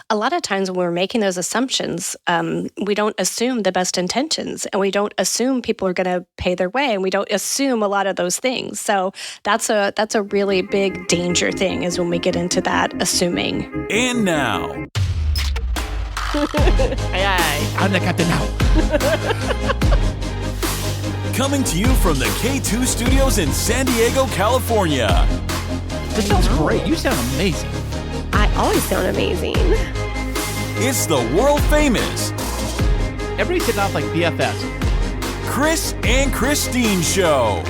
a lot of times when we're making those assumptions, we don't assume the best intentions, and we don't assume people are going to pay their way, and we don't assume a lot of those things. So that's a really big danger thing, is when we get into that assuming. And now, Aye. I'm the captain now. coming to you from the K2 Studios in San Diego, California. This sounds great. You sound amazing. I always sound amazing. It's the world famous Everybody's hitting off like BFFs. Kris and Kristine Show.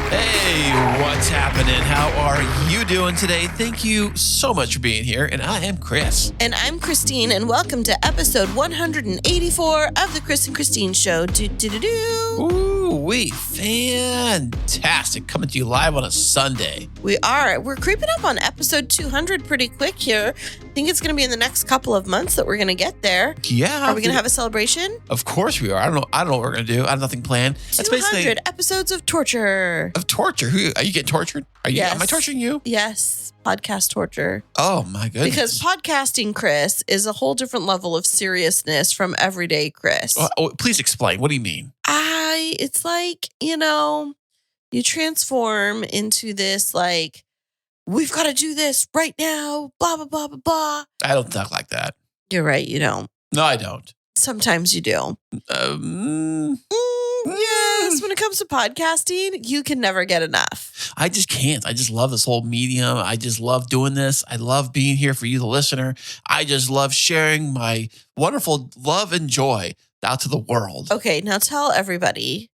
Hey, what's happening? How are you doing today? Thank you so much for being here. And I am Kris. And I'm Kristine, and welcome to episode 184 of the Kris and Kristine Show. Ooh-wee, fantastic. Coming to you live on a Sunday. We are. We're creeping up on episode 200 pretty quick here. I think it's going to be in the next couple of months that we're going to get there. Yeah. Are we going to have a celebration? Of course we are. I don't know what we're going to do. I have nothing planned. That's 200 episodes of torture. Of torture? Are you getting tortured? Yes. Am I torturing you? Yes. Podcast torture. Oh, my goodness. Because podcasting, Kris, is a whole different level of seriousness from everyday Kris. Please explain. What do you mean? It's like, you transform into this, like, we've got to do this right now, blah, blah, blah, blah, blah. I don't talk like that. You're right, you don't. No, I don't. Sometimes you do. Yes, when it comes to podcasting, you can never get enough. I just can't. I just love this whole medium. I just love doing this. I love being here for you, the listener. I just love sharing my wonderful love and joy out to the world. Okay, now tell everybody,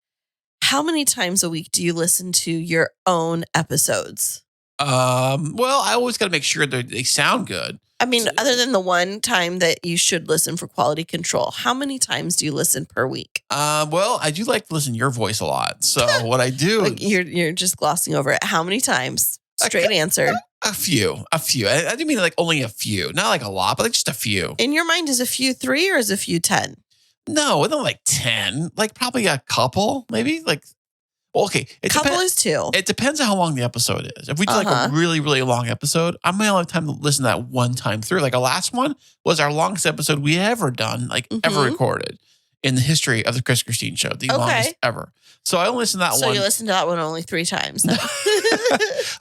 how many times a week do you listen to your own episodes? Well, I always got to make sure that they sound good. I mean, other than the one time that you should listen for quality control, how many times do you listen per week? Well, I do like to listen to your voice a lot. So what I do, like you're just glossing over it. How many times? Straight answer. A few. I do mean like only a few, not like a lot, but like just a few. In your mind, is a few 3 or is a few 10? No, not like 10. Like probably a couple, maybe like. Okay. Couple is 2. It depends on how long the episode is. If we do like a really, really long episode, I may only have time to listen to that one time through. Like our last one was our longest episode we ever done, like ever recorded in the history of the Kris and Kristine Show, the longest ever. So I only listened to that one. So you listened to that one only 3 times then.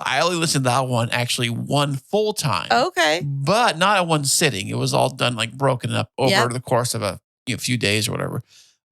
I only listened to that one actually one full time. Okay. But not at one sitting. It was all done like broken up over the course of a few days or whatever.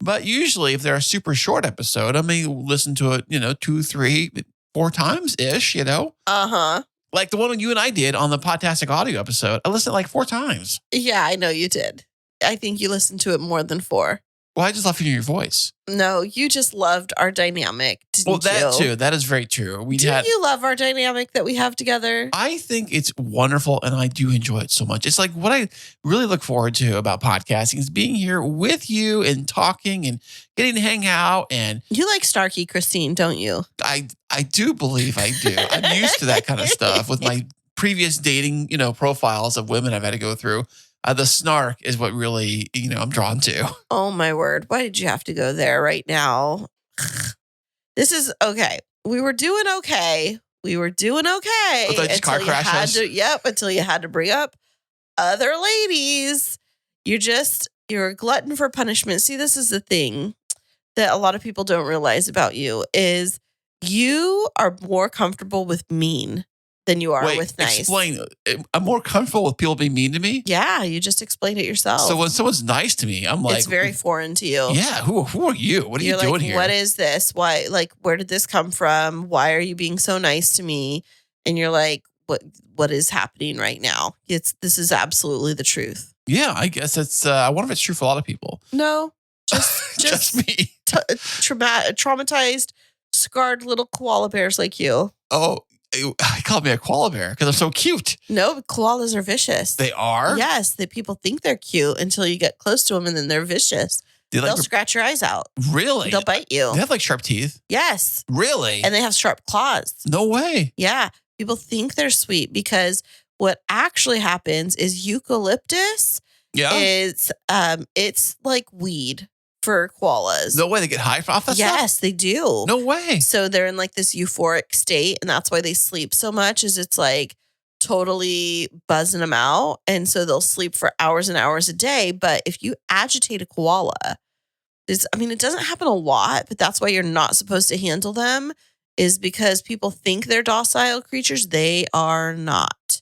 But usually, if they're a super short episode, I may listen to it, 2, 3, 4 times ish, Like the one you and I did on the Podtastic audio episode. I listened like 4 times. Yeah, I know you did. I think you listened to it more than 4. Well, I just love hearing your voice. No, you just loved our dynamic, didn't you? Well, that too. That is very true. Do you love our dynamic that we have together? I think it's wonderful, and I do enjoy it so much. It's like what I really look forward to about podcasting is being here with you and talking and getting to hang out. And you like snarky Kristine, don't you? I do believe I do. I'm used to that kind of stuff with my previous dating, profiles of women I've had to go through. The snark is what really, I'm drawn to. Oh, my word. Why did you have to go there right now? This is okay. We were doing okay. Until car crashes. Until you had to bring up other ladies. You're a glutton for punishment. See, this is the thing that a lot of people don't realize about you is you are more comfortable with mean than you are with nice. Explain. I'm more comfortable with people being mean to me. Yeah, you just explained it yourself. So when someone's nice to me, I'm like, it's very foreign to you. Yeah, who are you? What are you doing here? What is this? Why? Like, where did this come from? Why are you being so nice to me? And you're like, what is happening right now? This is absolutely the truth. Yeah, I guess it's. I wonder if it's true for a lot of people. No, just me. Traumatized, scarred little koala bears like you. Oh. He called me a koala bear because I'm so cute. No, koalas are vicious. They are? Yes, people think they're cute until you get close to them and then they're vicious. They'll scratch your eyes out. Really? They'll bite you. They have like sharp teeth? Yes. Really? And they have sharp claws. No way. Yeah. People think they're sweet because what actually happens is eucalyptus is it's like weed for koalas. No way. They get high off that stuff? Yes, they do. No way. So they're in like this euphoric state, and that's why they sleep so much, is it's like totally buzzing them out. And so they'll sleep for hours and hours a day. But if you agitate a koala, it doesn't happen a lot, but that's why you're not supposed to handle them, is because people think they're docile creatures. They are not.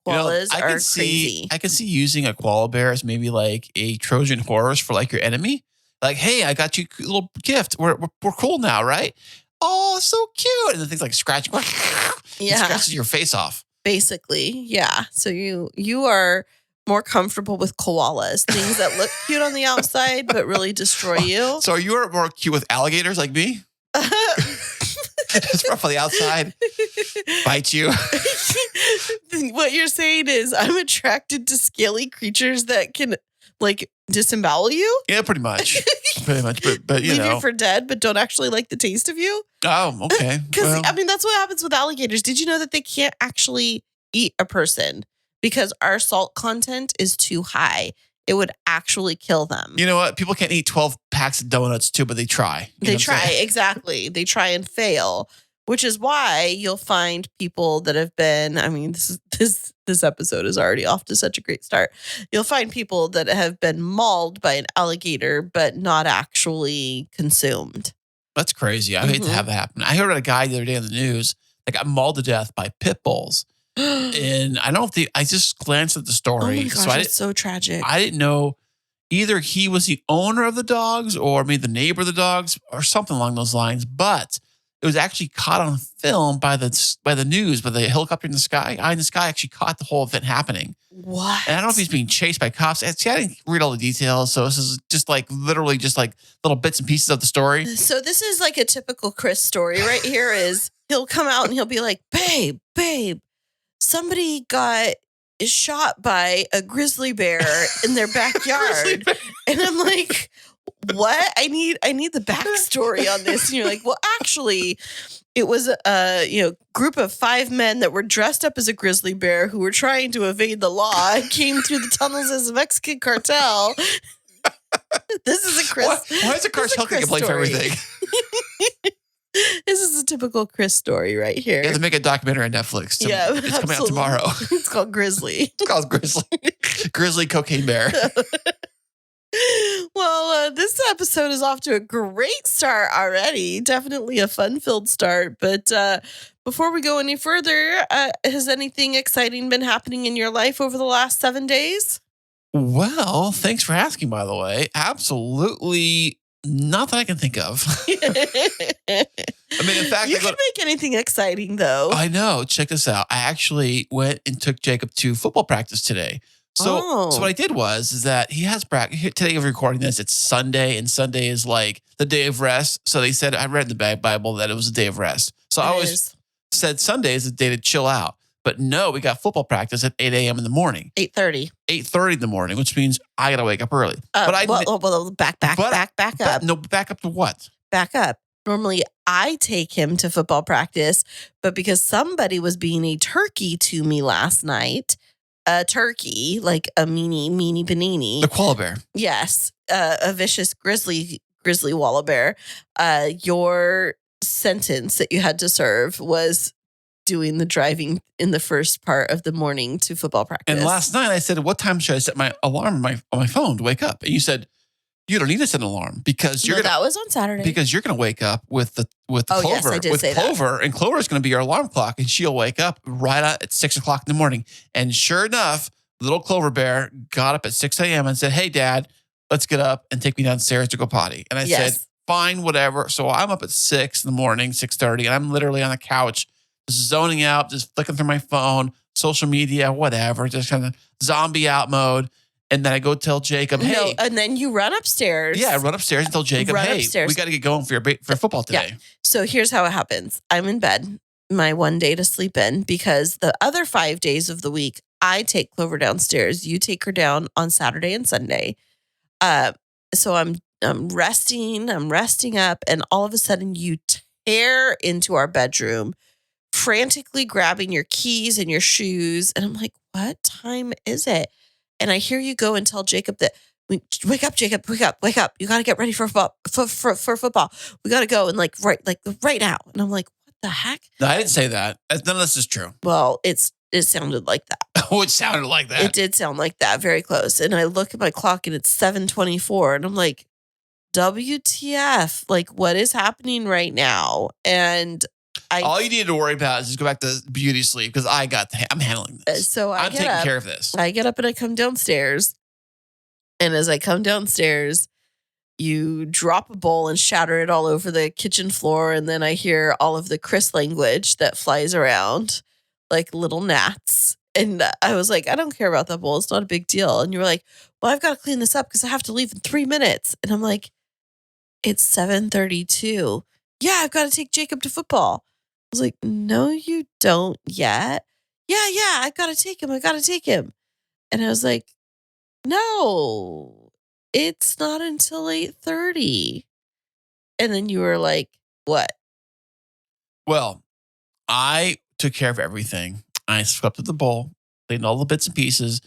Koalas are crazy. I can see using a koala bear as maybe like a Trojan horse for like your enemy. Like, hey, I got you a little gift. We're cool now, right? Oh, so cute. And the things like scratch. It scratches your face off. Basically, yeah. So you are more comfortable with koalas, things that look cute on the outside but really destroy you. So you are more cute with alligators like me? It's rough on the outside. Bite you. What you're saying is I'm attracted to scaly creatures that can like disembowel you? Yeah, pretty much. But you leave know. you for dead, but don't actually like the taste of you? Oh, okay. Because that's what happens with alligators. Did you know that they can't actually eat a person because our salt content is too high? It would actually kill them. You know what? People can't eat 12 packs of donuts too, but they try. They try, exactly. They try and fail, which is why you'll find people that have been, this episode is already off to such a great start. You'll find people that have been mauled by an alligator, but not actually consumed. That's crazy. I hate to have that happen. I heard a guy the other day on the news that got mauled to death by pit bulls. And I just glanced at the story. Oh my gosh, it's so tragic. I didn't know either he was the owner of the dogs or maybe the neighbor of the dogs or something along those lines. But it was actually caught on film by the news, by the helicopter in the sky. Eye in the sky actually caught the whole event happening. What? And I don't know if he's being chased by cops. See, I didn't read all the details. So this is just like literally just like little bits and pieces of the story. So this is like a typical Kris story right here is he'll come out and he'll be like, babe, somebody got shot by a grizzly bear in their backyard. And I'm like, what? I need the backstory on this. And you're like, well, actually, it was a group of 5 men that were dressed up as a grizzly bear who were trying to evade the law and came through the tunnels as a Mexican cartel. This is a Kris. Why is a cartel going to play for everything? This is a typical Kris story right here. You have to make a documentary on Netflix. It's coming out tomorrow. It's called Grizzly. It's called Grizzly. Grizzly Cocaine Bear. Well, this episode is off to a great start already. Definitely a fun-filled start. But before we go any further, has anything exciting been happening in your life over the last 7 days? Well, thanks for asking, by the way. Absolutely not that I can think of. In fact, you can make anything exciting, though. I know. Check this out. I actually went and took Jacob to football practice today. So what I did was that he has practice. Today of recording this, it's Sunday, and Sunday is like the day of rest. So they said, I read in the Bible that it was a day of rest. So I always said Sunday is a day to chill out. But no, we got football practice at 8 a.m. in the morning. 8:30. 8:30 in the morning, which means I got to wake up early. Back up. No, back up to what? Back up. Normally, I take him to football practice, but because somebody was being a turkey to me last night, a turkey, like a meanie panini. The koala bear. Yes. A vicious grizzly walla bear. Your sentence that you had to serve was doing the driving in the first part of the morning to football practice. And last night I said, what time should I set my alarm on my phone to wake up? And you said, you don't need to set an alarm because that was on Saturday. Because you're going to wake up with the Clover. Yes, I did say Clover, and Clover is going to be your alarm clock, and she'll wake up right at 6 o'clock in the morning. And sure enough, little Clover Bear got up at 6 a.m. and said, "Hey, Dad, let's get up and take me downstairs to go potty." And I said, "Fine, whatever." So I'm up at 6 in the morning, 6:30, and I'm literally on the couch, just zoning out, just flicking through my phone, social media, whatever, just kind of zombie out mode. And then I go tell Jacob, hey. And then you run upstairs. Yeah, I run upstairs and tell Jacob, hey, we got to get going for football today. Yeah. So here's how it happens. I'm in bed, my one day to sleep in, because the other 5 days of the week, I take Clover downstairs. You take her down on Saturday and Sunday. So I'm resting up, and all of a sudden you tear into our bedroom, frantically grabbing your keys and your shoes. And I'm like, what time is it? And I hear you go and tell Jacob that, wake up, Jacob, wake up. You got to get ready for football. We got to go and right now. And I'm like, what the heck? No, I didn't say that. None of this is true. Well, it's It sounded like that. Oh, it sounded like that. It did sound like that, very close. And I look at my clock and it's 7:24, and I'm like, WTF? Like, what is happening right now? And all you need to worry about is just go back to beauty sleep because I'm handling this. So I'm taking care of this. I get up and I come downstairs. And as I come downstairs, you drop a bowl and shatter it all over the kitchen floor. And then I hear all of the Kris language that flies around like little gnats. And I was like, I don't care about that bowl. It's not a big deal. And you were like, well, I've got to clean this up because I have to leave in 3 minutes. And I'm like, it's 7:32. Yeah, I've got to take Jacob to football. I was like, no, you don't yet. Yeah, I've got to take him. And I was like, no, it's not until 8:30. And then you were like, what? Well, I took care of everything. I swept up the bowl, cleaned all the bits and pieces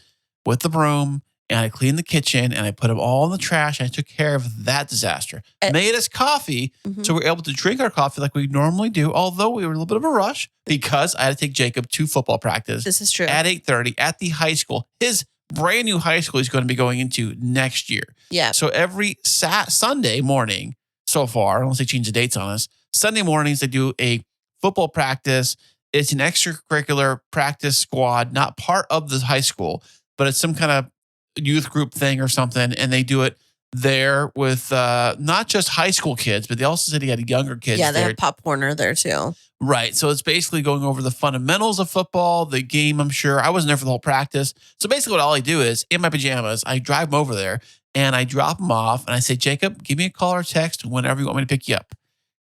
with the broom, and I cleaned the kitchen, and I put them all in the trash, and I took care of that disaster. Made us coffee, so we were able to drink our coffee like we normally do, although we were in a little bit of a rush because I had to take Jacob to football practice. This is true. At 8:30 at the high school. His brand new high school he's going to be going into next year. Yeah. So every Sunday morning so far, unless they change the dates on us, Sunday mornings they do a football practice. It's an extracurricular practice squad, not part of the high school, but it's some kind of youth group thing or something. And they do it there with not just high school kids, but they also said he had younger kids. Yeah, they there. have Pop Warner there too. Right. So it's basically going over the fundamentals of football, the game, I'm sure. I wasn't there for the whole practice. So basically what all I do is, in my pajamas, I drive him over there and I drop him off and I say, Jacob, give me a call or text whenever you want me to pick you up.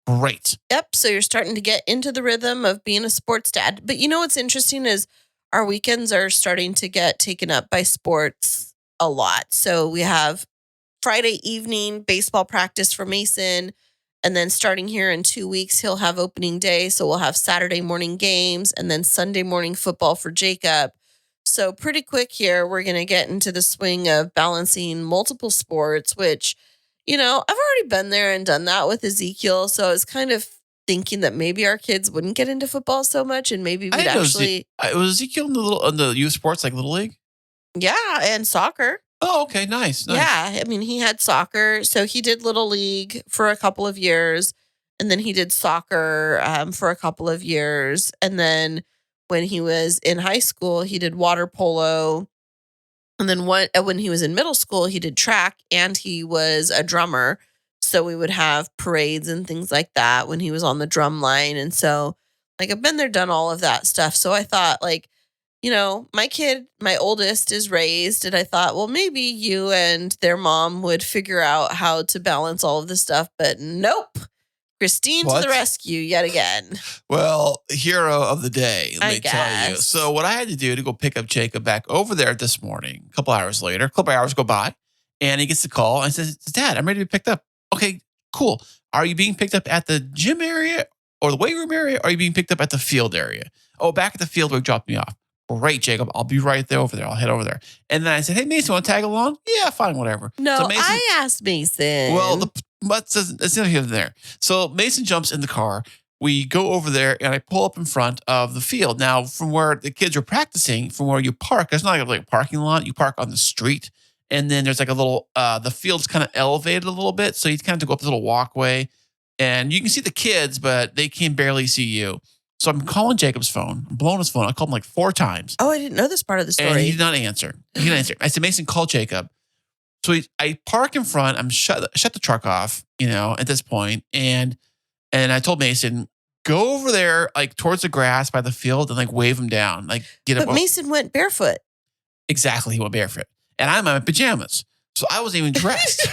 Great. Yep. So you're starting to get into the rhythm of being a sports dad. But you know what's interesting is our weekends are starting to get taken up by sports a lot. So we have Friday evening baseball practice for Mason. And then starting here in 2 weeks, he'll have opening day. So we'll have Saturday morning games and then Sunday morning football for Jacob. So pretty quick here, we're going to get into the swing of balancing multiple sports, which, you know, I've already been there and done that with Ezekiel. So I was kind of thinking that maybe our kids wouldn't get into football so much and maybe we'd actually. Was Ezekiel in the youth sports like Little League? Yeah, and soccer. Oh, okay. Nice. Yeah. I mean, he had soccer. So he did Little League for a couple of years. And then he did soccer for a couple of years. And then when he was in high school, he did water polo. And then when he was in middle school, he did track and he was a drummer. So we would have parades and things like that when he was on the drum line. And so, like, I've been there, done all of that stuff. So I thought, like, you know, my oldest is raised, and I thought, well, maybe you and their mom would figure out how to balance all of this stuff. But nope. Kristine to the rescue yet again. Well, hero of the day, let I me tell you. guess. So what I had to do to go pick up Jacob back over there this morning, a couple hours later, a couple hours go by, and he gets the call and says, Dad, I'm ready to be picked up. Okay, cool. Are you being picked up at the gym area or the weight room area? Or are you being picked up at the field area? Oh, back at the field where you dropped me off. Great, Jacob. I'll be right there over there. I'll head over there. And then I said, hey, Mason, want to tag along? Yeah, fine, whatever. No, so Mason, I asked Mason. well, it's not here and there. So Mason jumps in the car. We go over there and I pull up in front of the field. Now, from where the kids are practicing, from where you park, there's not like a parking lot. You park on the street. And then there's like a little, the field's kind of elevated a little bit. So you kind of have to go up this little walkway. And you can see the kids, but they can barely see you. So I'm calling Jacob's phone. I'm blowing his phone. I called him like 4 times. Oh, I didn't know this part of the story. And he did not answer. I said, Mason, call Jacob. So I park in front. I'm shut the truck off, at this point. And I told Mason, go over there, like towards the grass by the field and like wave him down. Like get up. But Mason went barefoot. Exactly. He went barefoot. And I'm in my pajamas. So I wasn't even dressed.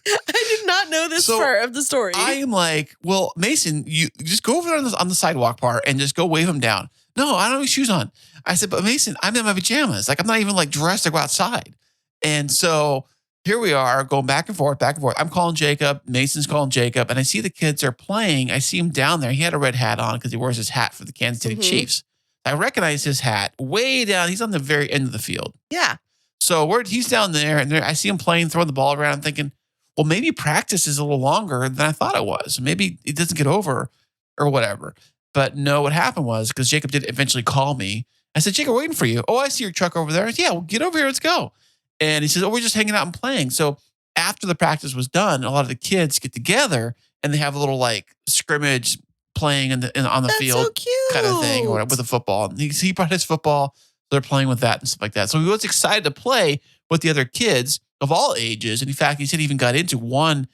I did not know this part of the story. I am like, well, Mason, you just go over there on the sidewalk part and just go wave him down. No, I don't have any shoes on. I said, but Mason, I'm in my pajamas. Like, I'm not even like dressed to go outside. And so here we are going back and forth, back and forth. I'm calling Jacob. Mason's calling Jacob. And I see the kids are playing. I see him down there. He had a red hat on because he wears his hat for the Kansas City Chiefs. I recognize his hat way down. He's on the very end of the field. Yeah. So he's down there and I see him playing, throwing the ball around. I'm thinking, well, maybe practice is a little longer than I thought it was. Maybe it doesn't get over or whatever. But no, what happened was because Jacob did eventually call me I said, Jacob, we're waiting for you. Oh, I see your truck over there. I said, yeah, well, get over here. Let's go. And he says, oh, we're just hanging out and playing. So after the practice was done, a lot of the kids get together and they have a little like scrimmage playing on the That's field so cute. kind of thing or with a football. And he brought his football. So they're playing with that and stuff like that. So he was excited to play with the other kids of all ages. And in fact, he said he even got into one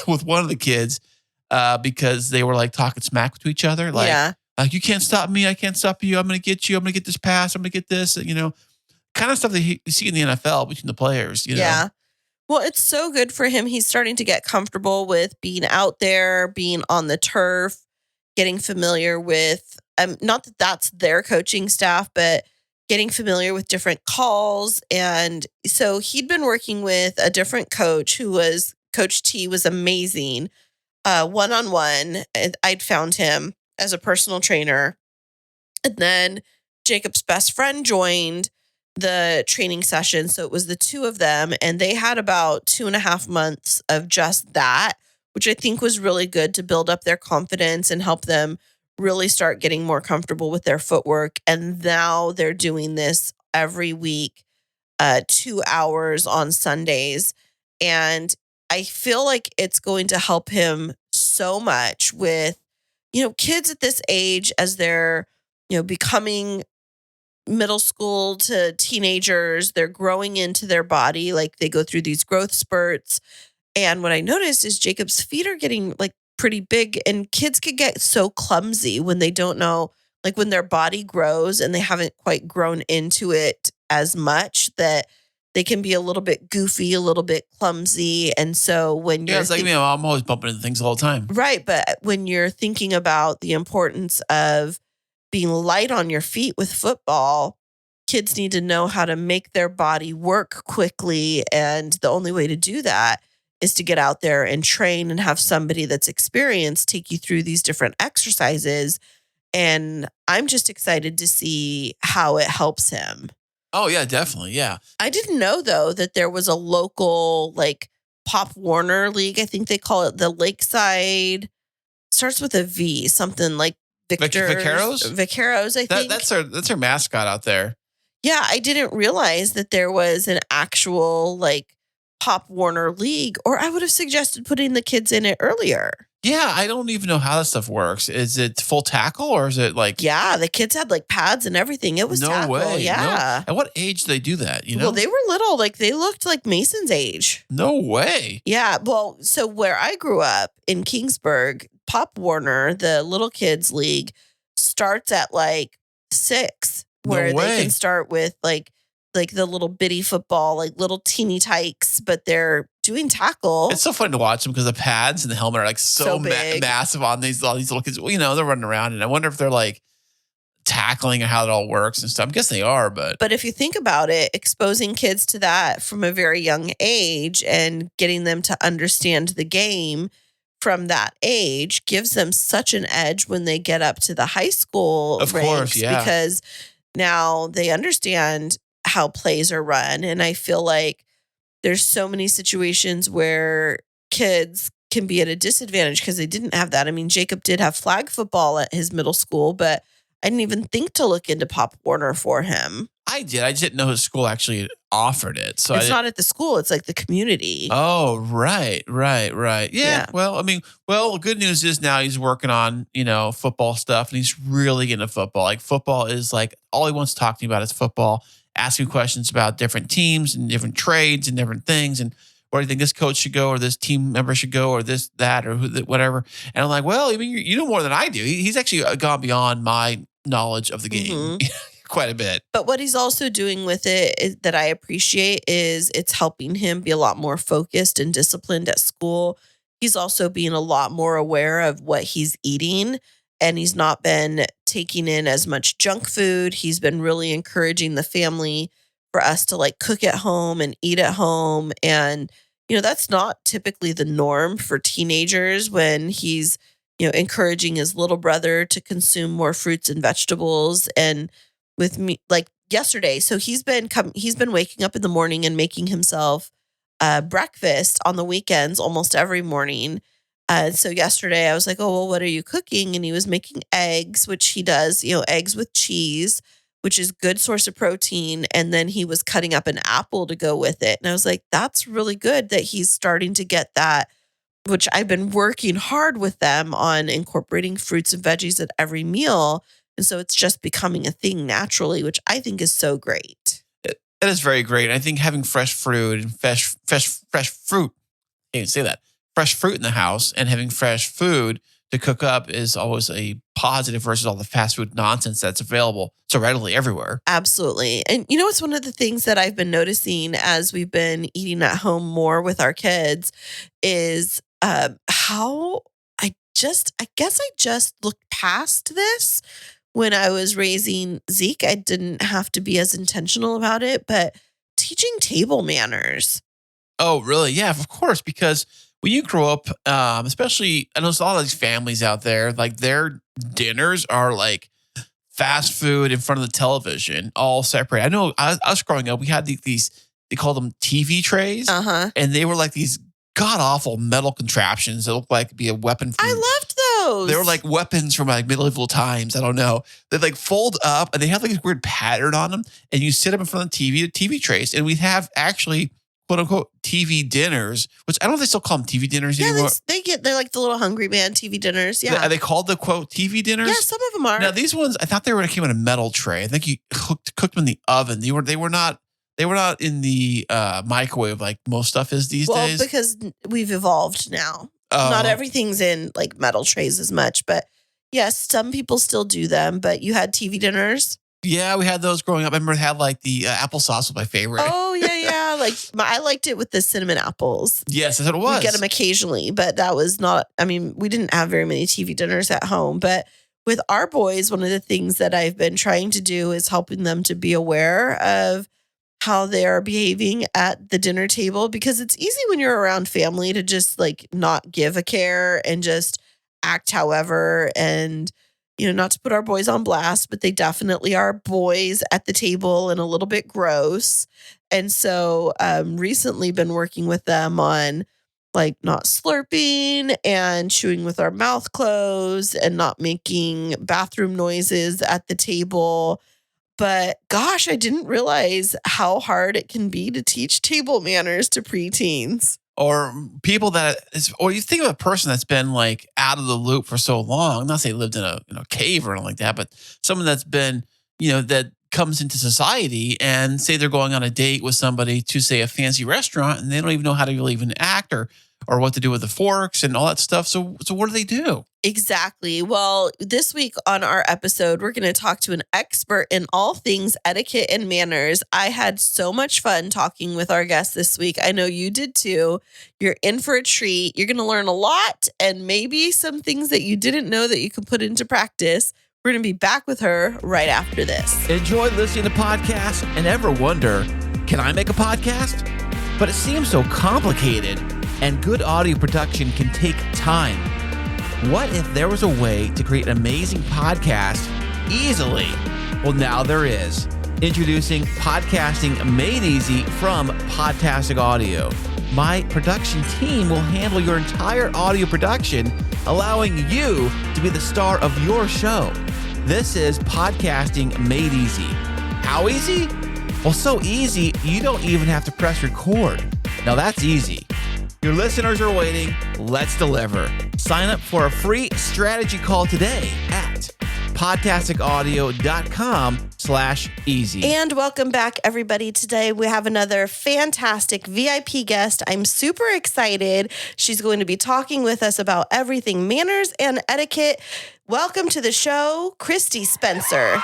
with one of the kids because they were like talking smack to each other. Like, you can't stop me. I can't stop you. I'm going to get you. I'm going to get this pass. I'm going to get this, kind of stuff that you see in the NFL between the players, Yeah. Well, it's so good for him. He's starting to get comfortable with being out there, being on the turf, getting familiar with, not that that's their coaching staff, but getting familiar with different calls. And so he'd been working with a different coach who was, Coach T was amazing. One-on-one. I'd found him as a personal trainer. And then Jacob's best friend joined the training session. So it was the two of them, and they had about 2.5 months of just that, which I think was really good to build up their confidence and help them really start getting more comfortable with their footwork. And now they're doing this every week, 2 hours on Sundays. And I feel like it's going to help him so much with, kids at this age as they're, becoming middle school to teenagers, they're growing into their body. Like they go through these growth spurts. And what I noticed is Jacob's feet are getting like pretty big, and kids could get so clumsy when they don't know, like when their body grows and they haven't quite grown into it as much, that they can be a little bit goofy, a little bit clumsy. And so when you're it's like me, I'm always bumping into things all the time. Right. But when you're thinking about the importance of being light on your feet with football, kids need to know how to make their body work quickly. And the only way to do that is to get out there and train and have somebody that's experienced take you through these different exercises. And I'm just excited to see how it helps him. Oh, yeah, definitely. Yeah. I didn't know, though, that there was a local, like, Pop Warner League. I think they call it the Lakeside. Starts with a V, something like Vaqueros? Vaqueros, I think. That's her mascot out there. Yeah, I didn't realize that there was an actual, like, Pop Warner League, or I would have suggested putting the kids in it earlier. Yeah, I don't even know how that stuff works. Is it full tackle or is it like... Yeah, the kids had like pads and everything. It was no tackle. way. Yeah. No. At what age do they do that? Well, they were little. Like they looked like Mason's age. No way. Yeah. Well, so where I grew up in Kingsburg, Pop Warner, the little kids league, starts at like 6, where they can start with like the little bitty football, like little teeny tykes, but they're doing tackle. It's so fun to watch them because the pads and the helmet are like so massive on all these little kids. Well, they're running around, and I wonder if they're like tackling and how it all works and stuff. I guess they are, but if you think about it, exposing kids to that from a very young age and getting them to understand the game from that age gives them such an edge when they get up to the high school of ranks, course, yeah. Because now they understand how plays are run. And I feel like there's so many situations where kids can be at a disadvantage because they didn't have that. I mean, Jacob did have flag football at his middle school, but I didn't even think to look into Pop Warner for him. I did. I just didn't know his school actually offered it. So it's not at the school. It's like the community. Oh, right. Yeah. Well, the good news is now he's working on, football stuff, and he's really into football. Like football is like all he wants to talk to you about is football, asking questions about different teams and different trades and different things. And where do you think this coach should go, or this team member should go, or this, that, or whatever. And I'm like, well, you know more than I do. He's actually gone beyond my knowledge of the game quite a bit. But what he's also doing with it that I appreciate is it's helping him be a lot more focused and disciplined at school. He's also being a lot more aware of what he's eating, and he's not been taking in as much junk food. He's been really encouraging the family for us to like cook at home and eat at home. And, that's not typically the norm for teenagers when he's, encouraging his little brother to consume more fruits and vegetables. And with me, like yesterday, so he's been waking up in the morning and making himself breakfast on the weekends almost every morning. So yesterday I was like, oh, well, what are you cooking? And he was making eggs, which he does, eggs with cheese, which is good source of protein. And then he was cutting up an apple to go with it. And I was like, that's really good that he's starting to get that, which I've been working hard with them on incorporating fruits and veggies at every meal. And so it's just becoming a thing naturally, which I think is so great. That is very great. I think having fresh fruit and fresh fruit, I can't say that, fresh fruit in the house and having fresh food to cook up is always a positive versus all the fast food nonsense that's available so readily everywhere. Absolutely. And you know, it's one of the things that I've been noticing as we've been eating at home more with our kids is how I guess I just looked past this. When I was raising Zeke, I didn't have to be as intentional about it, but teaching table manners. Oh, really? Yeah, of course. Because when you grow up, especially, I know there's a lot of these families out there, like their dinners are like fast food in front of the television, all separate. I know I was growing up, we had these, they called them TV trays. And they were like these god-awful metal contraptions that looked like it'd be a weapon. I loved those. They were like weapons from like medieval times. I don't know. They like fold up and they have like this weird pattern on them. And you sit them in front of the TV trays. And we have actually, quote unquote, TV dinners, which I don't know if they still call them TV dinners anymore. They're like the little Hungry Man TV dinners. Yeah. Are they called the quote TV dinners? Yeah, some of them are. Now these ones, I thought they came in a metal tray. I think you cooked them in the oven. They were not in the microwave like most stuff is these days. Well, because we've evolved now. Not everything's in like metal trays as much, but yes, some people still do them. But you had TV dinners. Yeah, we had those growing up. I remember it had like the applesauce was my favorite. Oh yeah. Like I liked it with the cinnamon apples. Yes, that's what it was. We get them occasionally, but that was not. I mean, we didn't have very many TV dinners at home, but with our boys, one of the things that I've been trying to do is helping them to be aware of how they are behaving at the dinner table, because it's easy when you're around family to just like not give a care and just act however, and not to put our boys on blast, but they definitely are boys at the table and a little bit gross. And so recently been working with them on like not slurping and chewing with our mouth closed and not making bathroom noises at the table. But gosh, I didn't realize how hard it can be to teach table manners to preteens. Or people or you think of a person that's been like out of the loop for so long. I'm not saying lived in a cave or anything like that, but someone that's been, that comes into society and say they're going on a date with somebody to say a fancy restaurant and they don't even know how to really even act or what to do with the forks and all that stuff. So what do they do? Exactly. Well, this week on our episode, we're going to talk to an expert in all things etiquette and manners. I had so much fun talking with our guest this week. I know you did too. You're in for a treat. You're going to learn a lot and maybe some things that you didn't know that you could put into practice. We're going to be back with her right after this. Enjoy listening to podcasts and ever wonder, can I make a podcast? But it seems so complicated, and good audio production can take time. What if there was a way to create an amazing podcast easily? Well, now there is. Introducing Podcasting Made Easy from Podtastic Audio. My production team will handle your entire audio production, allowing you to be the star of your show. This is Podcasting Made Easy. How easy? Well, so easy, you don't even have to press record. Now that's easy. Your listeners are waiting. Let's deliver. Sign up for a free strategy call today at podtasticaudio.com/easy. And welcome back, everybody. Today we have another fantastic VIP guest. I'm super excited. She's going to be talking with us about everything manners and etiquette. Welcome to the show, Kristi Spencer.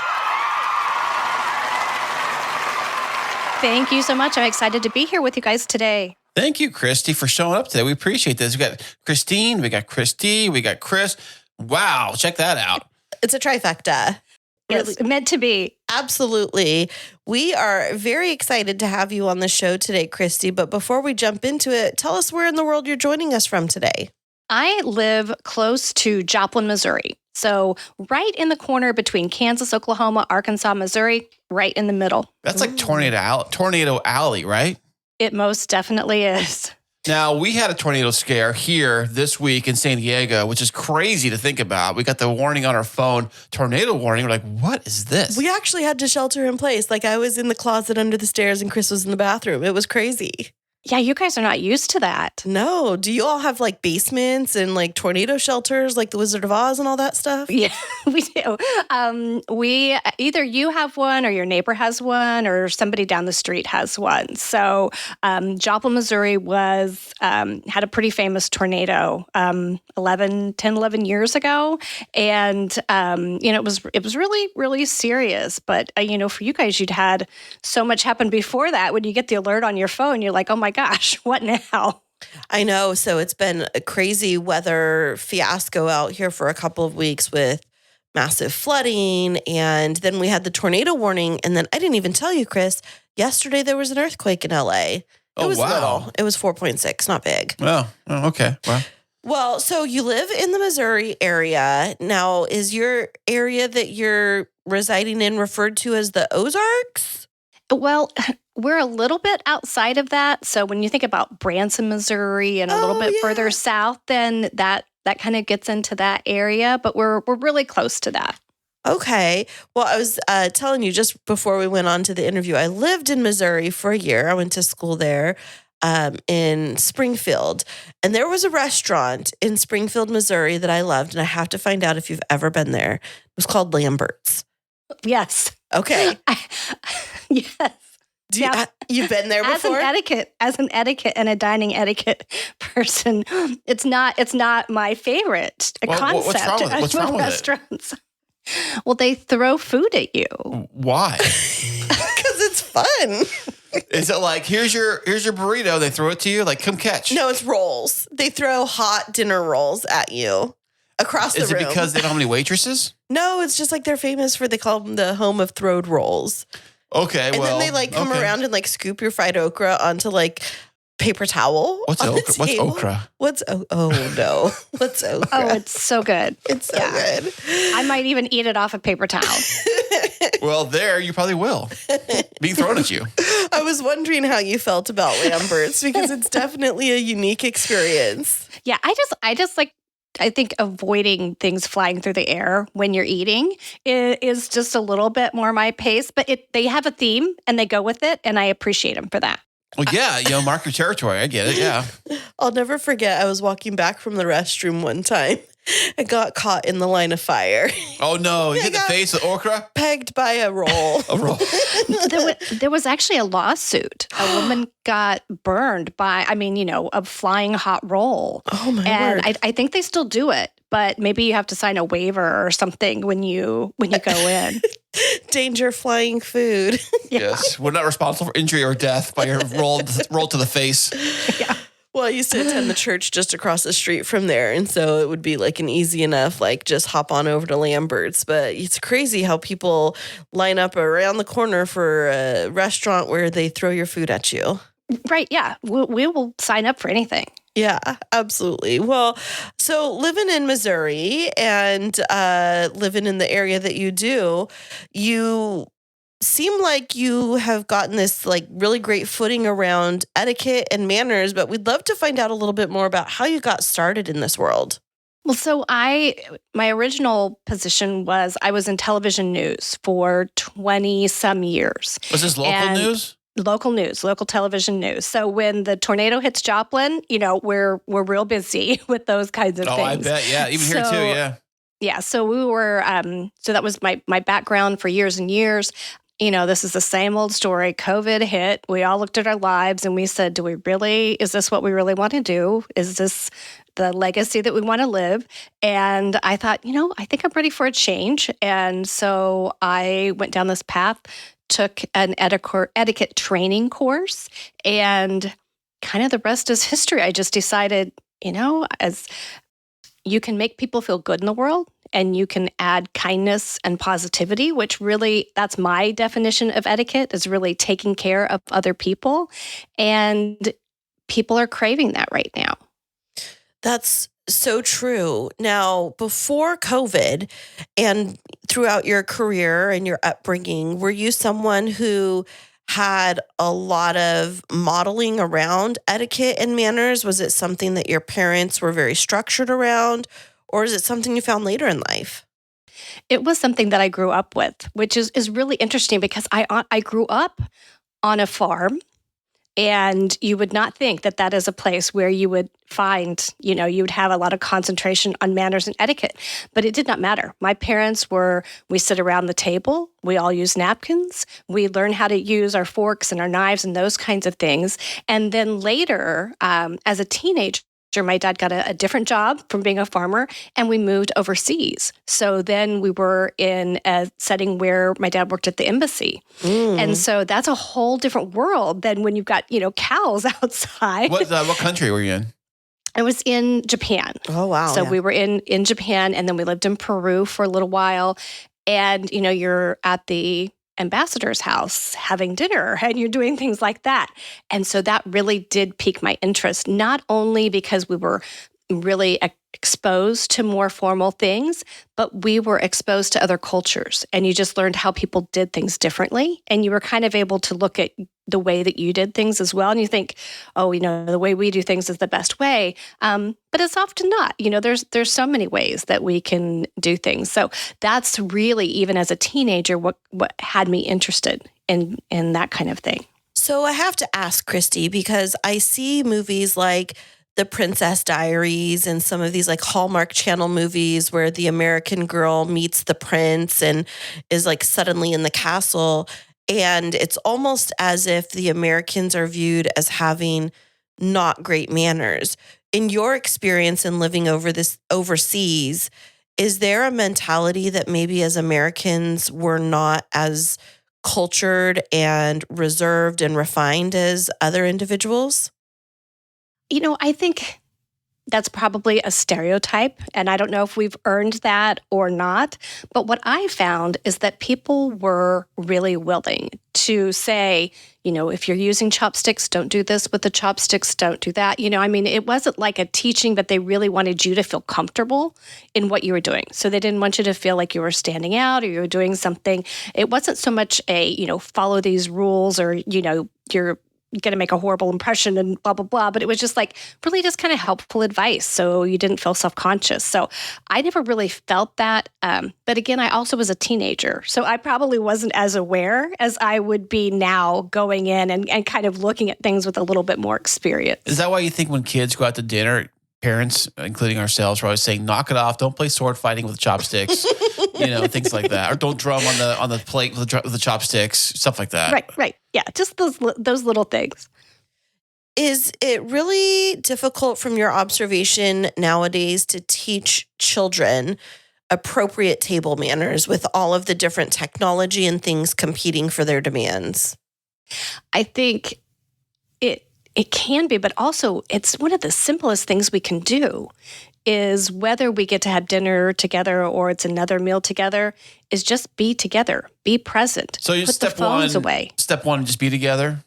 Thank you so much. I'm excited to be here with you guys today. Thank you, Kristi, for showing up today. We appreciate this. We got Kristine, we got Kristi, we got Kris. Wow, check that out. It's a trifecta. It's meant to be. Absolutely. We are very excited to have you on the show today, Kristi. But before we jump into it, tell us where in the world you're joining us from today. I live close to Joplin, Missouri. So right in the corner between Kansas, Oklahoma, Arkansas, Missouri, right in the middle. That's like Tornado Alley, right? It most definitely is. Now, we had a tornado scare here this week in San Diego, which is crazy to think about. We got the warning on our phone, tornado warning. We're like, what is this? We actually had to shelter in place. Like I was in the closet under the stairs and Kris was in the bathroom. It was crazy. Yeah, you guys are not used to that. No. Do you all have like basements and like tornado shelters like the Wizard of Oz and all that stuff? Yeah, we do. We either you have one or your neighbor has one or somebody down the street has one. So Joplin, Missouri had a pretty famous tornado 11 years ago. And, it was really, really serious. But, for you guys, you'd had so much happen before that. When you get the alert on your phone, you're like, oh my gosh, what now? I know. So it's been a crazy weather fiasco out here for a couple of weeks with massive flooding. And then we had the tornado warning. And then I didn't even tell you, Kris, yesterday there was an earthquake in LA. It was little. It was 4.6, not big. Oh, okay. Well, so you live in the Missouri area. Now, is your area that you're residing in referred to as the Ozarks? Well, we're a little bit outside of that. So when you think about Branson, Missouri, and a little bit further south, then that kind of gets into that area. But we're really close to that. Okay. Well, I was telling you just before we went on to the interview, I lived in Missouri for a year. I went to school there in Springfield. And there was a restaurant in Springfield, Missouri that I loved. And I have to find out if you've ever been there. It was called Lambert's. Yes. Okay. Yes. You've been there before? As an etiquette and a dining etiquette person, it's not my favorite concept. What's wrong with restaurants? Well, they throw food at you. Why? Because it's fun. Is it like, here's your burrito, they throw it to you? Like, come catch. No, it's rolls. They throw hot dinner rolls at you across the room. Is it because they don't have any waitresses? No, it's just like they're famous for, they call them the home of throwed rolls. Okay, and then they come around and scoop your fried okra onto paper towel. What's okra? What's okra? Oh no. What's okra? Oh, it's so good. It's so good. I might even eat it off a paper towel. Well, there you probably will. Being thrown at you. I was wondering how you felt about Lambert's because it's definitely a unique experience. Yeah, I think avoiding things flying through the air when you're eating is just a little bit more my pace, but they have a theme and they go with it, and I appreciate them for that. Well, yeah, mark your territory. I get it, yeah. I'll never forget, I was walking back from the restroom one time. I got caught in the line of fire. Oh, no. You hit the face with okra? Pegged by a roll. A roll. There was actually a lawsuit. A woman got burned by, a flying hot roll. Oh, my and word. I think they still do it, but maybe you have to sign a waiver or something when you go in. Danger flying food. Yeah. Yes. We're not responsible for injury or death by your roll to the face. Yeah. Well, I used to attend the church just across the street from there. And so it would be an easy enough, just hop on over to Lambert's. But it's crazy how people line up around the corner for a restaurant where they throw your food at you. Right. Yeah. We will sign up for anything. Yeah, absolutely. Well, so living in Missouri and living in the area that you do, you seem like you have gotten this really great footing around etiquette and manners, but we'd love to find out a little bit more about how you got started in this world. Well, so my original position was I was in television news for 20 some years. Was this local news? Local news, local television news. So when the tornado hits Joplin, we're real busy with those kinds of things. Oh, I bet. Yeah. Even here too. Yeah. Yeah. So we were, so that was my background for years and years. This is the same old story. COVID hit. We all looked at our lives and we said, is this what we really want to do? Is this the legacy that we want to live? And I thought, I think I'm ready for a change. And so I went down this path, took an etiquette training course, and kind of the rest is history. I just decided, as you can make people feel good in the world, and you can add kindness and positivity, which really, that's my definition of etiquette, is really taking care of other people. And people are craving that right now. That's so true. Now, before COVID and throughout your career and your upbringing, were you someone who had a lot of modeling around etiquette and manners? Was it something that your parents were very structured around, or is it something you found later in life? It was something that I grew up with, which is really interesting because I grew up on a farm. And you would not think that that is a place where you would find, you would have a lot of concentration on manners and etiquette. But it did not matter. My parents we sit around the table, we all use napkins, we learn how to use our forks and our knives and those kinds of things. And then later, as a teenager, my dad got a different job from being a farmer, and we moved overseas. So then we were in a setting where my dad worked at the embassy. And so that's a whole different world than when you've got, cows outside. What country were you in? I was in Japan. Oh, wow. So we were in Japan, and then we lived in Peru for a little while. And, you're at the ambassador's house having dinner and you're doing things like that. And so that really did pique my interest, not only because we were really exposed to more formal things, but we were exposed to other cultures, and you just learned how people did things differently. And you were kind of able to look at the way that you did things as well. And you think, oh, the way we do things is the best way. But it's often not. There's so many ways that we can do things. So that's really, even as a teenager, what had me interested in that kind of thing. So I have to ask, Kristi, because I see movies like The Princess Diaries and some of these like Hallmark Channel movies where the American girl meets the prince and is like suddenly in the castle. And it's almost as if the Americans are viewed as having not great manners. In your experience in living overseas, is there a mentality that maybe as Americans we're not as cultured and reserved and refined as other individuals? I think that's probably a stereotype, and I don't know if we've earned that or not. But what I found is that people were really willing to say, if you're using chopsticks, don't do this with the chopsticks, don't do that. It wasn't like a teaching, but they really wanted you to feel comfortable in what you were doing. So they didn't want you to feel like you were standing out or you were doing something. It wasn't so much follow these rules or, you're going to make a horrible impression and blah, blah, blah. But it was just like really just kind of helpful advice. So you didn't feel self-conscious. So I never really felt that. But again, I also was a teenager. So I probably wasn't as aware as I would be now going in and kind of looking at things with a little bit more experience. Is that why you think when kids go out to dinner, parents, including ourselves, are always saying, knock it off, don't play sword fighting with chopsticks, things like that. Or don't drum on the plate with the chopsticks, stuff like that. Right. Yeah, just those little things. Is it really difficult from your observation nowadays to teach children appropriate table manners with all of the different technology and things competing for their demands? I think it can be, but also it's one of the simplest things we can do is whether we get to have dinner together or it's another meal together, is just be together, be present. So you put the phones away. Step one, just be together.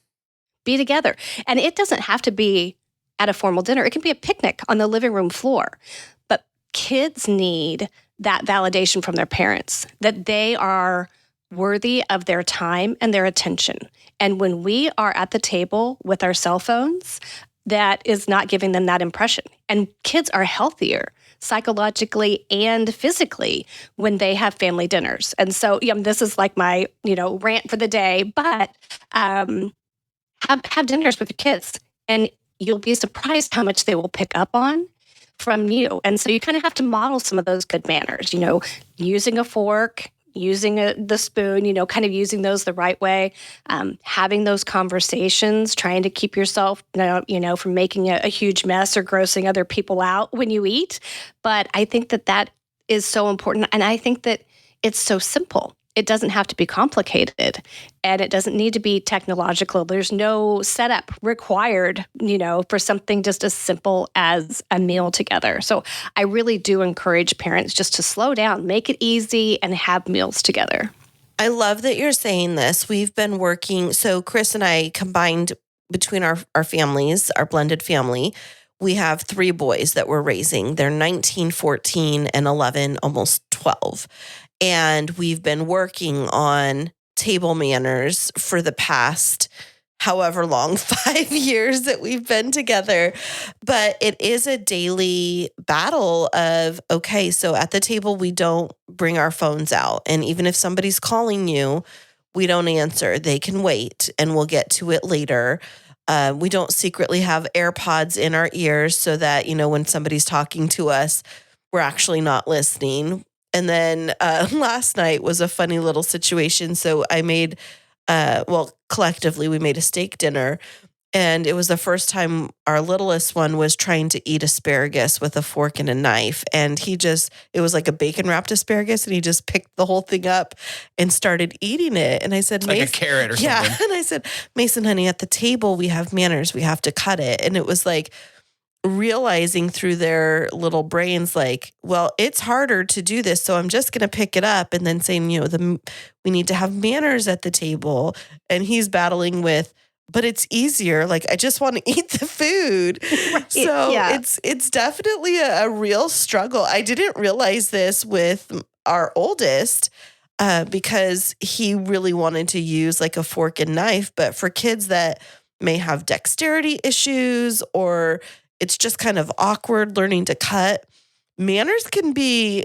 Be together. And it doesn't have to be at a formal dinner. It can be a picnic on the living room floor. But kids need that validation from their parents, that they are worthy of their time and their attention. And when we are at the table with our cell phones, that is not giving them that impression. And kids are healthier psychologically and physically when they have family dinners. And so this is like my, rant for the day, but have dinners with your kids and you'll be surprised how much they will pick up on from you. And so you kind of have to model some of those good manners, using a fork, using the spoon, kind of using those the right way, having those conversations, trying to keep yourself, from making a huge mess or grossing other people out when you eat. But I think that is so important. And I think that it's so simple. It doesn't have to be complicated and it doesn't need to be technological. There's no setup required, for something just as simple as a meal together. So I really do encourage parents just to slow down, make it easy, and have meals together. I love that you're saying this. We've been working, so Kris and I combined between our families, our blended family. We have 3 boys that we're raising. They're 19, 14, and 11, almost 12. And we've been working on table manners for the past however long, 5 years that we've been together. But it is a daily battle of, okay, so at the table, we don't bring our phones out. And even if somebody's calling you, we don't answer. They can wait and we'll get to it later. We don't secretly have AirPods in our ears so that, when somebody's talking to us, we're actually not listening. And then last night was a funny little situation. So I made, collectively, we made a steak dinner. And it was the first time our littlest one was trying to eat asparagus with a fork and a knife. And it was like a bacon wrapped asparagus. And he just picked the whole thing up and started eating it. And I said, like a carrot or something. Yeah. And I said, Mason, honey, at the table, we have manners. We have to cut it. And it was like realizing through their little brains, like, well, it's harder to do this. So I'm just going to pick it up. And then saying, we need to have manners at the table. And he's battling with, but it's easier. Like, I just want to eat the food. Right. So it's definitely a real struggle. I didn't realize this with our oldest because he really wanted to use like a fork and knife. But for kids that may have dexterity issues or it's just kind of awkward learning to cut, manners can be,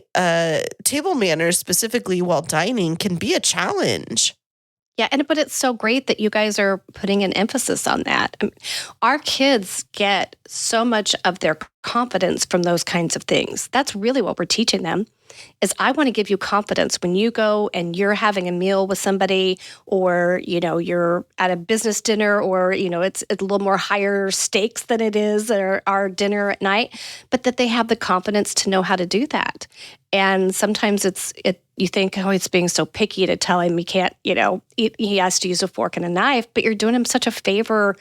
table manners specifically while dining can be a challenge. Yeah, but it's so great that you guys are putting an emphasis on that. Our kids get so much of their confidence from those kinds of things. That's really what we're teaching them, is I want to give you confidence when you go and you're having a meal with somebody or, you're at a business dinner or, it's a little more higher stakes than it is our dinner at night, but that they have the confidence to know how to do that. And sometimes you think, oh, it's being so picky to tell him he can't, he has to use a fork and a knife, but you're doing him such a favor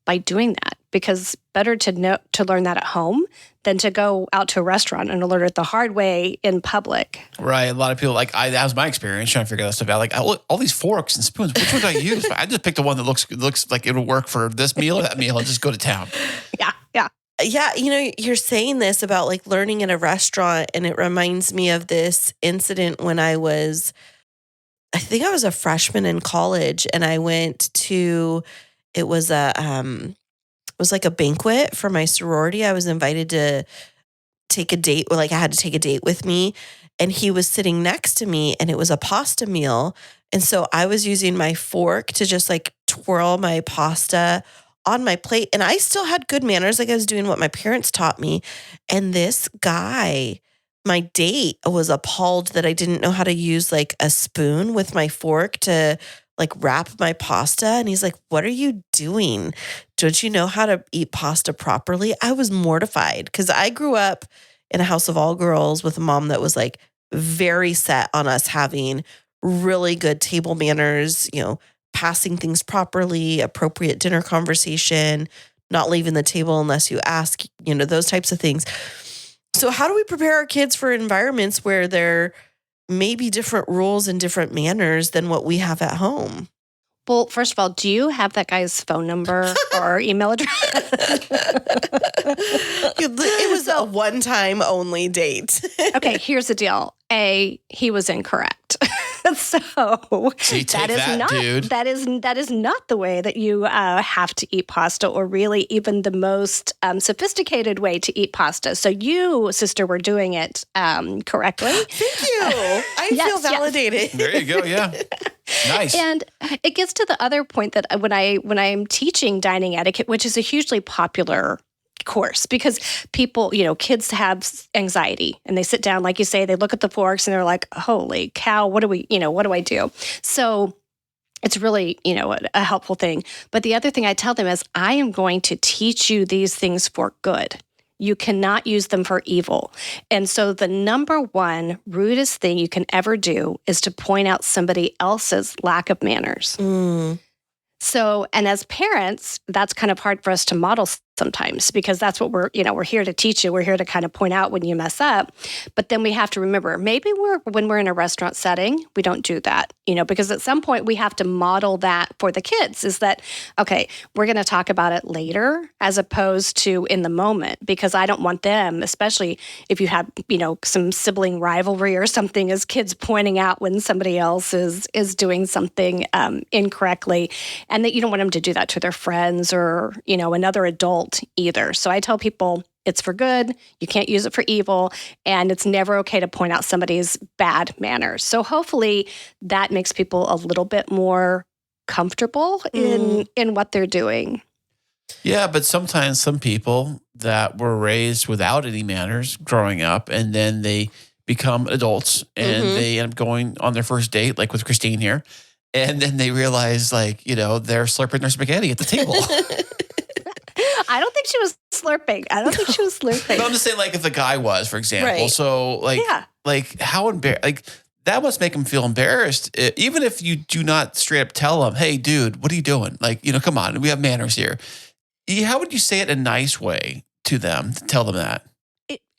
by doing that, because better to learn that at home than to go out to a restaurant and learn it the hard way in public. Right. A lot of people that was my experience trying to figure that stuff out. Like all these forks and spoons, which one do I use? I just picked the one that looks like it'll work for this meal or that meal and just go to town. Yeah. Yeah, you're saying this about like learning in a restaurant, and it reminds me of this incident when I think I was a freshman in college, and I went to, it was like a banquet for my sorority. I was invited to take a date, I had to take a date with me, and he was sitting next to me, and it was a pasta meal. And so I was using my fork to just like twirl my pasta on my plate, and I still had good manners. Like I was doing what my parents taught me. And this guy, my date, was appalled that I didn't know how to use like a spoon with my fork to like wrap my pasta. And he's like, what are you doing? Don't you know how to eat pasta properly? I was mortified because I grew up in a house of all girls with a mom that was like very set on us having really good table manners, passing things properly, appropriate dinner conversation, not leaving the table unless you ask, those types of things. So how do we prepare our kids for environments where there may be different rules and different manners than what we have at home? Well, first of all, do you have that guy's phone number or email address? It was a one-time only date. Okay, here's the deal. He was incorrect. So that is not the way that you have to eat pasta, or really even the most sophisticated way to eat pasta. So you, sister, were doing it correctly. Thank you. I feel validated. Yes. There you go. Yeah. Nice. And it gets to the other point that when I'm teaching dining etiquette, which is a hugely popular course, because people, kids have anxiety and they sit down, like you say, they look at the forks and they're like, holy cow, what do I do? So it's really, a helpful thing. But the other thing I tell them is, I am going to teach you these things for good. You cannot use them for evil. And so the number one rudest thing you can ever do is to point out somebody else's lack of manners. So, and as parents, that's kind of hard for us to model sometimes, because that's what we're here to teach you. We're here to kind of point out when you mess up. But then we have to remember, maybe when we're in a restaurant setting, we don't do that, because at some point we have to model that for the kids, is that, okay, we're going to talk about it later as opposed to in the moment, because I don't want them, especially if you have, some sibling rivalry or something, as kids pointing out when somebody else is doing something incorrectly, and that you don't want them to do that to their friends or, another adult either. So I tell people it's for good. You can't use it for evil. And it's never okay to point out somebody's bad manners. So hopefully that makes people a little bit more comfortable in what they're doing. Yeah, but sometimes some people that were raised without any manners growing up, and then they become adults and they end up going on their first date, like with Kristine here. And then they realize, they're slurping their spaghetti at the table. I don't think she was slurping. But I'm just saying, if the guy was, for example. Right. So, how embarrassed, that must make him feel embarrassed, even if you do not straight up tell him, hey, dude, what are you doing? Come on, we have manners here. How would you say it in a nice way to them, to tell them that?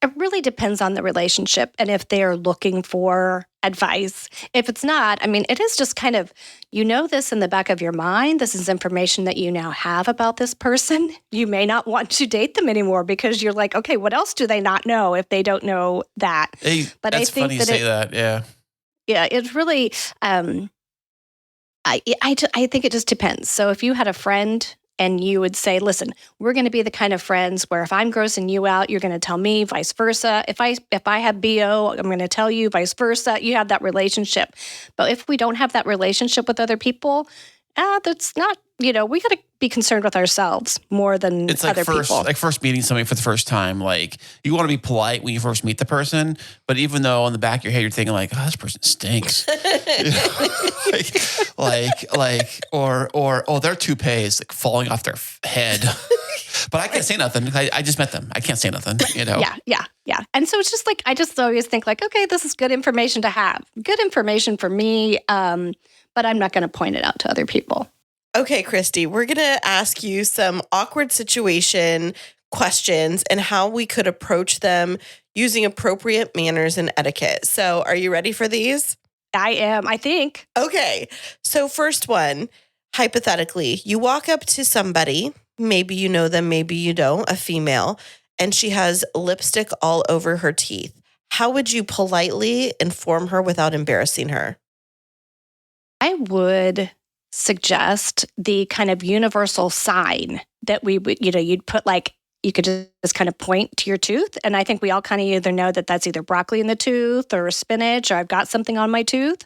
It really depends on the relationship and if they're looking for advice. If it's not, it is just kind of, this in the back of your mind. This is information that you now have about this person. You may not want to date them anymore because you're like, okay, what else do they not know if they don't know that? Hey, but that's I think funny you say that, yeah. Yeah, it's really, I think it just depends. So if you had a friend and you would say, listen, we're going to be the kind of friends where if I'm grossing you out, you're going to tell me, vice versa. If I have BO, I'm going to tell you, vice versa. You have that relationship. But if we don't have that relationship with other people, that's not, we got to be concerned with ourselves more than other people. Like first meeting somebody for the first time, you want to be polite when you first meet the person, but even though on the back of your head you're thinking oh, this person stinks. Or their toupee is falling off their head. But I can't say nothing. I just met them. I can't say nothing, Yeah. And so it's just I just always think okay, this is good information to have. Good information for me, but I'm not going to point it out to other people. Okay, Kristi, we're going to ask you some awkward situation questions and how we could approach them using appropriate manners and etiquette. So are you ready for these? I am, I think. Okay. So first one, hypothetically, you walk up to somebody, maybe you know them, maybe you don't, a female, and she has lipstick all over her teeth. How would you politely inform her without embarrassing her? I would suggest the kind of universal sign that we would, you'd put you could just kind of point to your tooth. And I think we all kind of either know that that's either broccoli in the tooth or spinach, or I've got something on my tooth.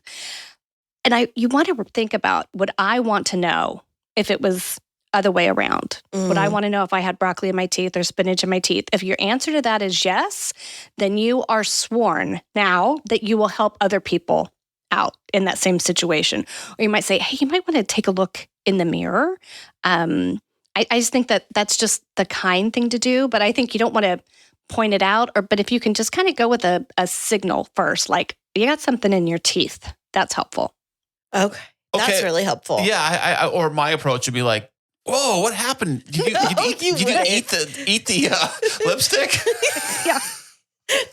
And you want to think about, would I want to know if it was other way around? Would I want to know if I had broccoli in my teeth or spinach in my teeth? If your answer to that is yes, then you are sworn now that you will help other people out in that same situation. Or you might say, hey, you might want to take a look in the mirror. I just think that that's just the kind thing to do, but I think you don't want to point it out. But if you can just kind of go with a signal first, you got something in your teeth, that's helpful. Okay. That's really helpful. Yeah, or my approach would be whoa, what happened? Did you eat the lipstick? Yeah.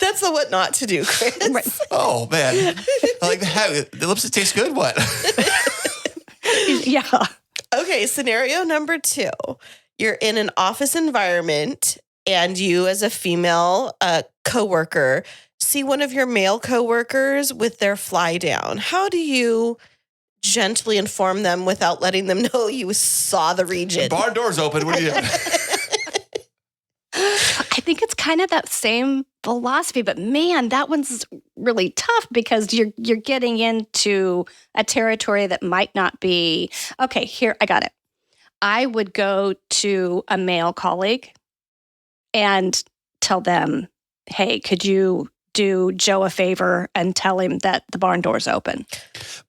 That's the what not to do, Kris. Right. Oh, man. The lipstick tastes good? What? Yeah. Okay, scenario number 2. You're in an office environment and you as a female coworker see one of your male coworkers with their fly down. How do you gently inform them without letting them know you saw the region? The barn door's open. What are you doing? I think it's kind of that same philosophy, but man, that one's really tough because you're getting into a territory that might not be, okay, here, I got it. I would go to a male colleague and tell them, hey, could you do Joe a favor and tell him that the barn door's open?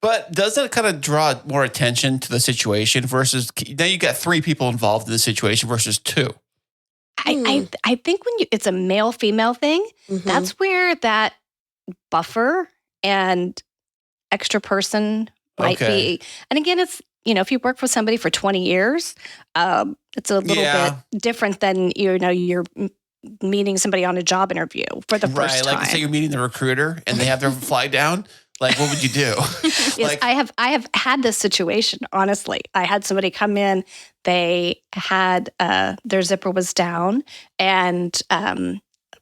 But does that kind of draw more attention to the situation versus, now you got 3 people involved in the situation versus 2? I think when it's a male-female thing, that's where that buffer and extra person might be. And again, if you work with somebody for 20 years, it's a little bit different than, you're meeting somebody on a job interview for the first time. Like say you're meeting the recruiter and they have their fly down. Like, what would you do? Yes, I have had this situation, honestly. I had somebody come in, they had, their zipper was down, and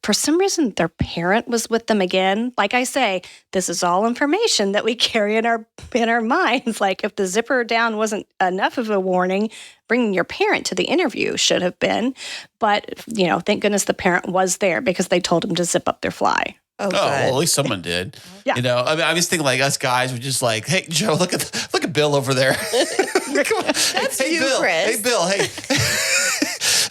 for some reason, their parent was with them again. Like I say, this is all information that we carry in our minds. Like if the zipper down wasn't enough of a warning, bringing your parent to the interview should have been. But, thank goodness the parent was there because they told him to zip up their fly. Oh, well, at least someone did. Yeah. I was thinking like us guys were just like, hey, Joe, look at Bill over there. That's hey, you, Bill. Kris. Hey, Bill. Hey.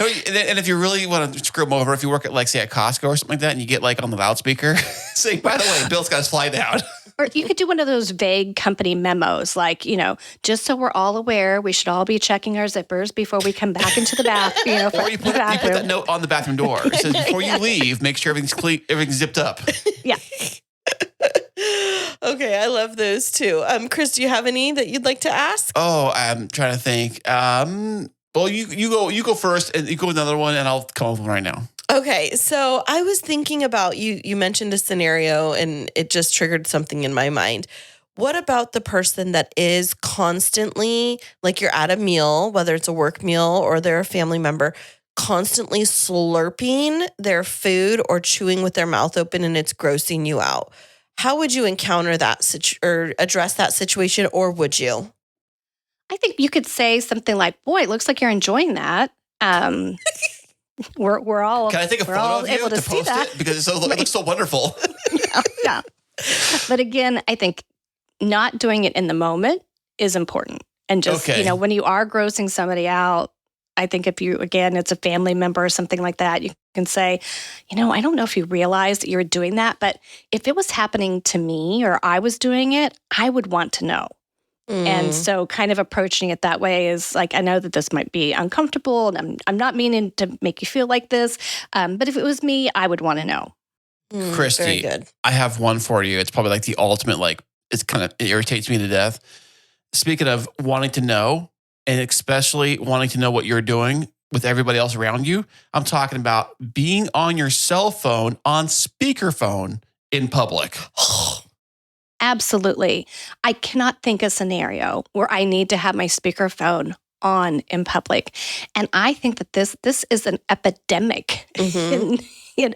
And if you really want to screw them over, if you work at like say at Costco or something like that, and you get like on the loudspeaker, saying, by the way, Bill's got his fly down. Or you could do one of those vague company memos, like, just so we're all aware, we should all be checking our zippers before we come back into the bathroom. Or you put that note on the bathroom door. It says, before you leave, make sure everything's clean, everything's zipped up. Yeah. Okay, I love those too. Kris, do you have any that you'd like to ask? Oh, I'm trying to think. Well, you go first, and you go with another one, and I'll come up with one right now. Okay, so I was thinking about you mentioned a scenario and it just triggered something in my mind. What about the person that is constantly, like you're at a meal, whether it's a work meal or they're a family member, constantly slurping their food or chewing with their mouth open and it's grossing you out? How would you encounter that or address that situation, or would you? I think you could say something like, boy, it looks like you're enjoying that. We're all Can I take a photo of you able to post that. it? Because it looks so wonderful. Yeah. But again, I think not doing it in the moment is important. And just, when you are grossing somebody out, I think if it's a family member or something like that, you can say, I don't know if you realized that you were doing that, but if it was happening to me or I was doing it, I would want to know. And so kind of approaching it that way is like, I know that this might be uncomfortable and I'm not meaning to make you feel like this. But if it was me, I would want to know. Kristi, very good. I have one for you. It's probably like the ultimate, it irritates me to death. Speaking of wanting to know, and especially wanting to know what you're doing with everybody else around you, I'm talking about being on your cell phone on speakerphone in public. Absolutely. I cannot think a scenario where I need to have my speakerphone on in public. And I think that this is an epidemic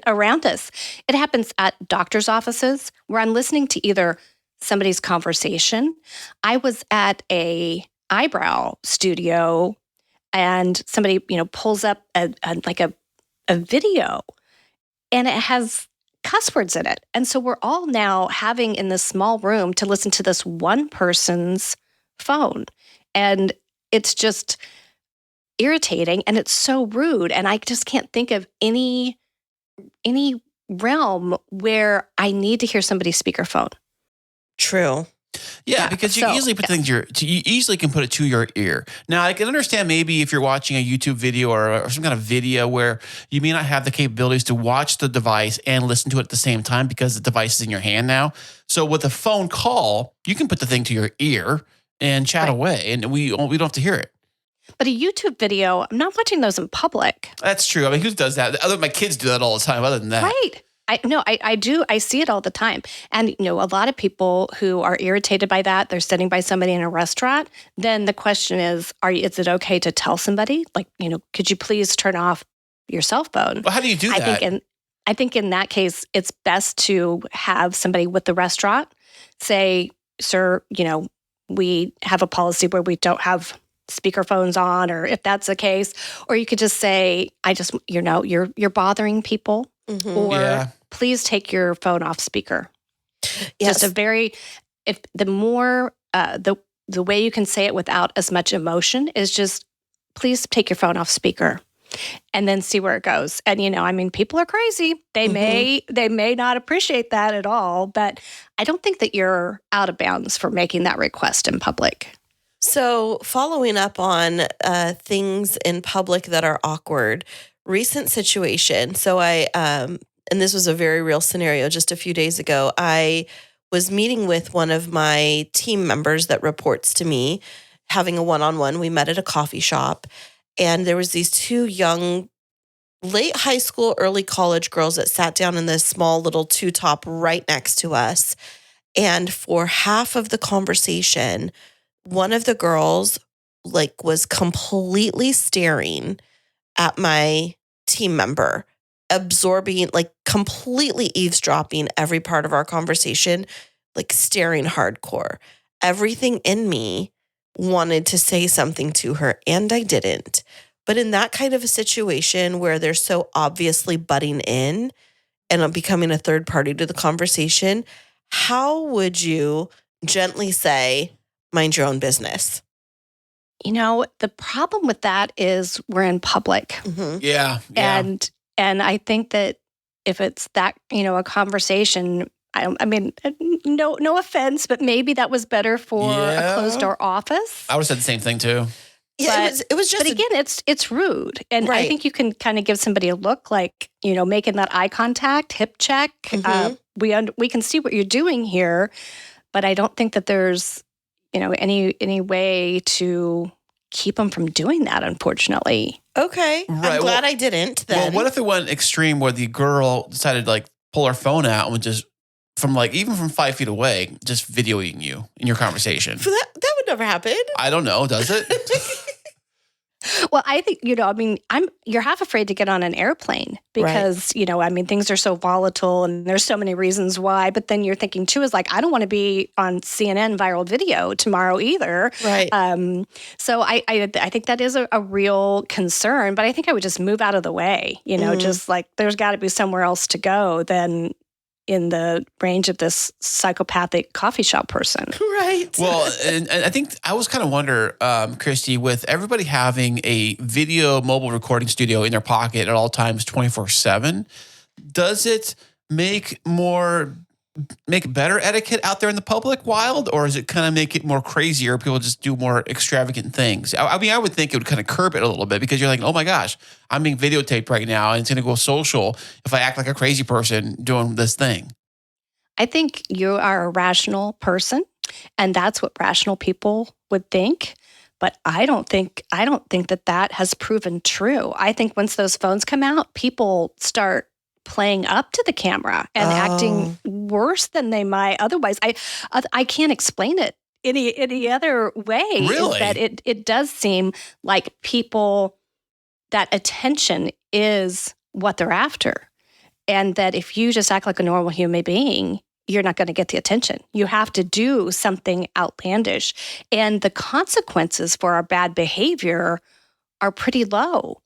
around us. It happens at doctor's offices where I'm listening to either somebody's conversation. I was at a eyebrow studio and somebody, pulls up a video and it has cuss words in it. And so we're all now having in this small room to listen to this one person's phone. And it's just irritating and it's so rude. And I just can't think of any realm where I need to hear somebody's speakerphone. True. Yeah, because you easily put things you easily can put it to your ear. Now, I can understand maybe if you're watching a YouTube video or some kind of video where you may not have the capabilities to watch the device and listen to it at the same time because the device is in your hand now. So with a phone call, you can put the thing to your ear and chat away, and we don't have to hear it. But a YouTube video, I'm not watching those in public. That's true. I mean, who does that? My kids do that all the time. Other than that, right? I do. I see it all the time. And, a lot of people who are irritated by that, they're sitting by somebody in a restaurant. Then the question is it okay to tell somebody, like, could you please turn off your cell phone? Well, how do you do that? I think in that case, it's best to have somebody with the restaurant say, sir, we have a policy where we don't have speakerphones on, or if that's the case, or you could just say, you're bothering people. Mm-hmm. Or please take your phone off speaker. Yes. Just the way you can say it without as much emotion is just, please take your phone off speaker and then see where it goes. And, people are crazy. They may not appreciate that at all, but I don't think that you're out of bounds for making that request in public. So following up on things in public that are awkward, recent situation. So and this was a very real scenario just a few days ago. I was meeting with one of my team members that reports to me, having a one-on-one. We met at a coffee shop, and there was these two young, late high school, early college girls that sat down in this small little two-top right next to us. And for half of the conversation, one of the girls was completely staring at my team member, absorbing, completely eavesdropping every part of our conversation, staring hardcore. Everything in me wanted to say something to her, and I didn't. But in that kind of a situation where they're so obviously butting in and I'm becoming a third party to the conversation, how would you gently say, mind your own business? The problem with that is we're in public. Mm-hmm. Yeah. And I think that if it's that, a conversation, no offense, but maybe that was better for a closed door office. I would have said the same thing too. Yeah, it was just. But again, it's rude, and Right. I think you can kind of give somebody a look, making that eye contact, hip check. Mhm. We can see what you're doing here, but I don't think that there's any way to keep them from doing that. Unfortunately, Okay. Right, I'm glad I didn't then. Well, what if it went extreme where the girl decided to pull her phone out and would just even from 5 feet away, just videoing you in your conversation? that would never happen. I don't know. Does it? well, I think you're half afraid to get on an airplane because things are so volatile and there's so many reasons why. But then you're thinking too is I don't want to be on CNN viral video tomorrow either. Right. So I think that is a real concern. But I think I would just move out of the way. Just there's got to be somewhere else to go than in the range of this psychopathic coffee shop person. Right. Well, and I think I was kind of wonder, Kristi, with everybody having a video mobile recording studio in their pocket at all times 24/7, does it make better etiquette out there in the public wild, or is it kind of make it more crazier? People just do more extravagant things. I would think it would kind of curb it a little bit because you're oh my gosh, I'm being videotaped right now and it's going to go social if I act like a crazy person doing this thing. I think you are a rational person, and that's what rational people would think. But I don't think that has proven true. I think once those phones come out, people start playing up to the camera and acting worse than they might otherwise. I can't explain it any other way. Really? Is that it does seem like people, that attention is what they're after. And that if you just act like a normal human being, you're not going to get the attention. You have to do something outlandish. And the consequences for our bad behavior are pretty low.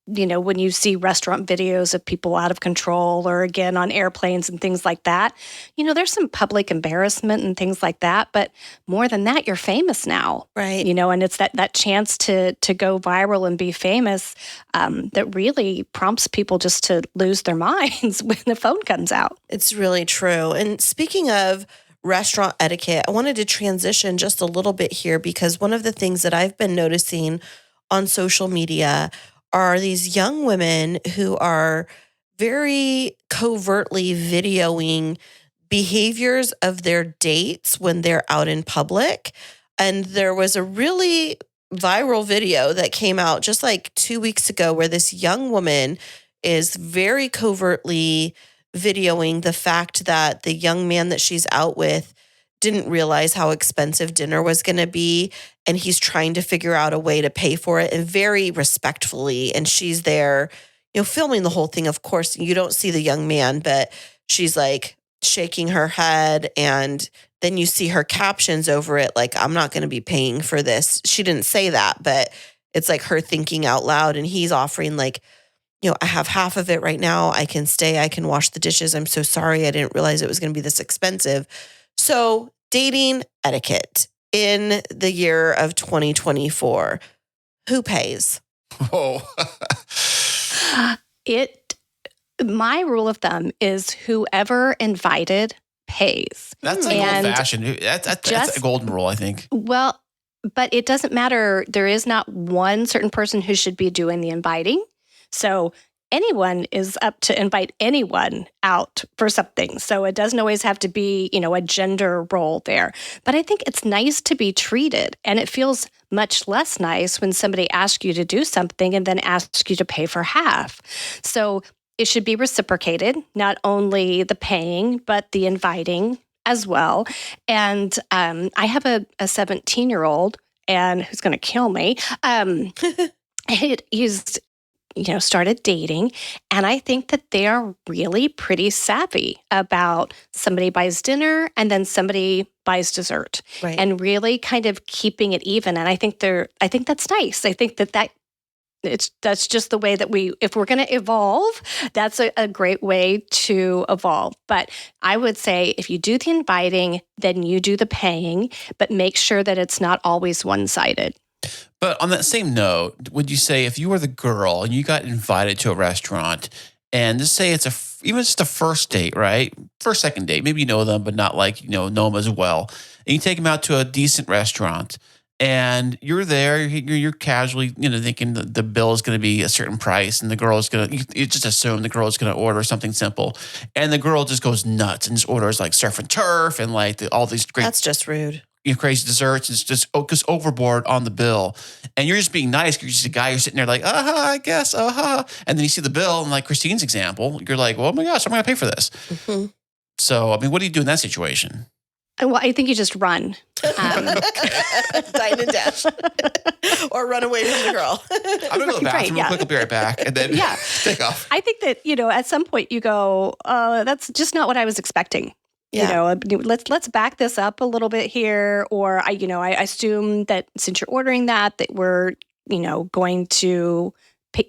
When you see restaurant videos of people out of control or again on airplanes and things like that, there's some public embarrassment and things like that. But more than that, you're famous now. Right. And it's that chance to go viral and be famous that really prompts people just to lose their minds when the phone comes out. It's really true. And speaking of restaurant etiquette, I wanted to transition just a little bit here because one of the things that I've been noticing on social media are these young women who are very covertly videoing behaviors of their dates when they're out in public. And there was a really viral video that came out just 2 weeks ago where this young woman is very covertly videoing the fact that the young man that she's out with didn't realize how expensive dinner was going to be, and he's trying to figure out a way to pay for it, and very respectfully. And she's there, filming the whole thing. Of course, you don't see the young man, but she's shaking her head, and then you see her captions over it, I'm not going to be paying for this. She didn't say that, but it's her thinking out loud, and he's offering I have half of it right now. I can stay. I can wash the dishes. I'm so sorry. I didn't realize it was going to be this expensive. So dating etiquette in the year of 2024, who pays? Oh, My rule of thumb is whoever invited pays. that's old fashioned. That's a golden rule, I think. Well, but it doesn't matter. There is not one certain person who should be doing the inviting. So anyone is up to invite anyone out for something. So it doesn't always have to be, a gender role there. But I think it's nice to be treated. And it feels much less nice when somebody asks you to do something and then asks you to pay for half. So it should be reciprocated, not only the paying, but the inviting as well. And I have a 17-year-old and who's going to kill me. He's started dating. And I think that they are really pretty savvy about somebody buys dinner and then somebody buys dessert, Right. and really kind of keeping it even. And I think that's nice. I think that's just the way that if we're going to evolve, that's a great way to evolve. But I would say if you do the inviting, then you do the paying, but make sure that it's not always one-sided. But on that same note, would you say if you were the girl and you got invited to a restaurant, and just say it's even just a first date, right? First, second date, maybe you know them, but not like, know them as well. And you take them out to a decent restaurant and you're there, you're casually, thinking the bill is going to be a certain price and the girl is going to, you just assume the girl is going to order something simple. And the girl just goes nuts and just orders like surf and turf and like all these great. That's just rude. Crazy desserts. It's just goes overboard on the bill. And you're just being nice. You're just a guy. You're sitting there like, I guess, And then you see the bill, and like Kristine's example, you're like, well, oh my gosh, I'm going to pay for this. Mm-hmm. So, what do you do in that situation? Well, I think you just run. Dine and dash. Or run away from the girl. I'm going to go to the bathroom real quick. I'll be right back. And then take off. I think that, at some point you go, that's just not what I was expecting. Yeah. Let's back this up a little bit here. Or I assume that since you're ordering that we're, going to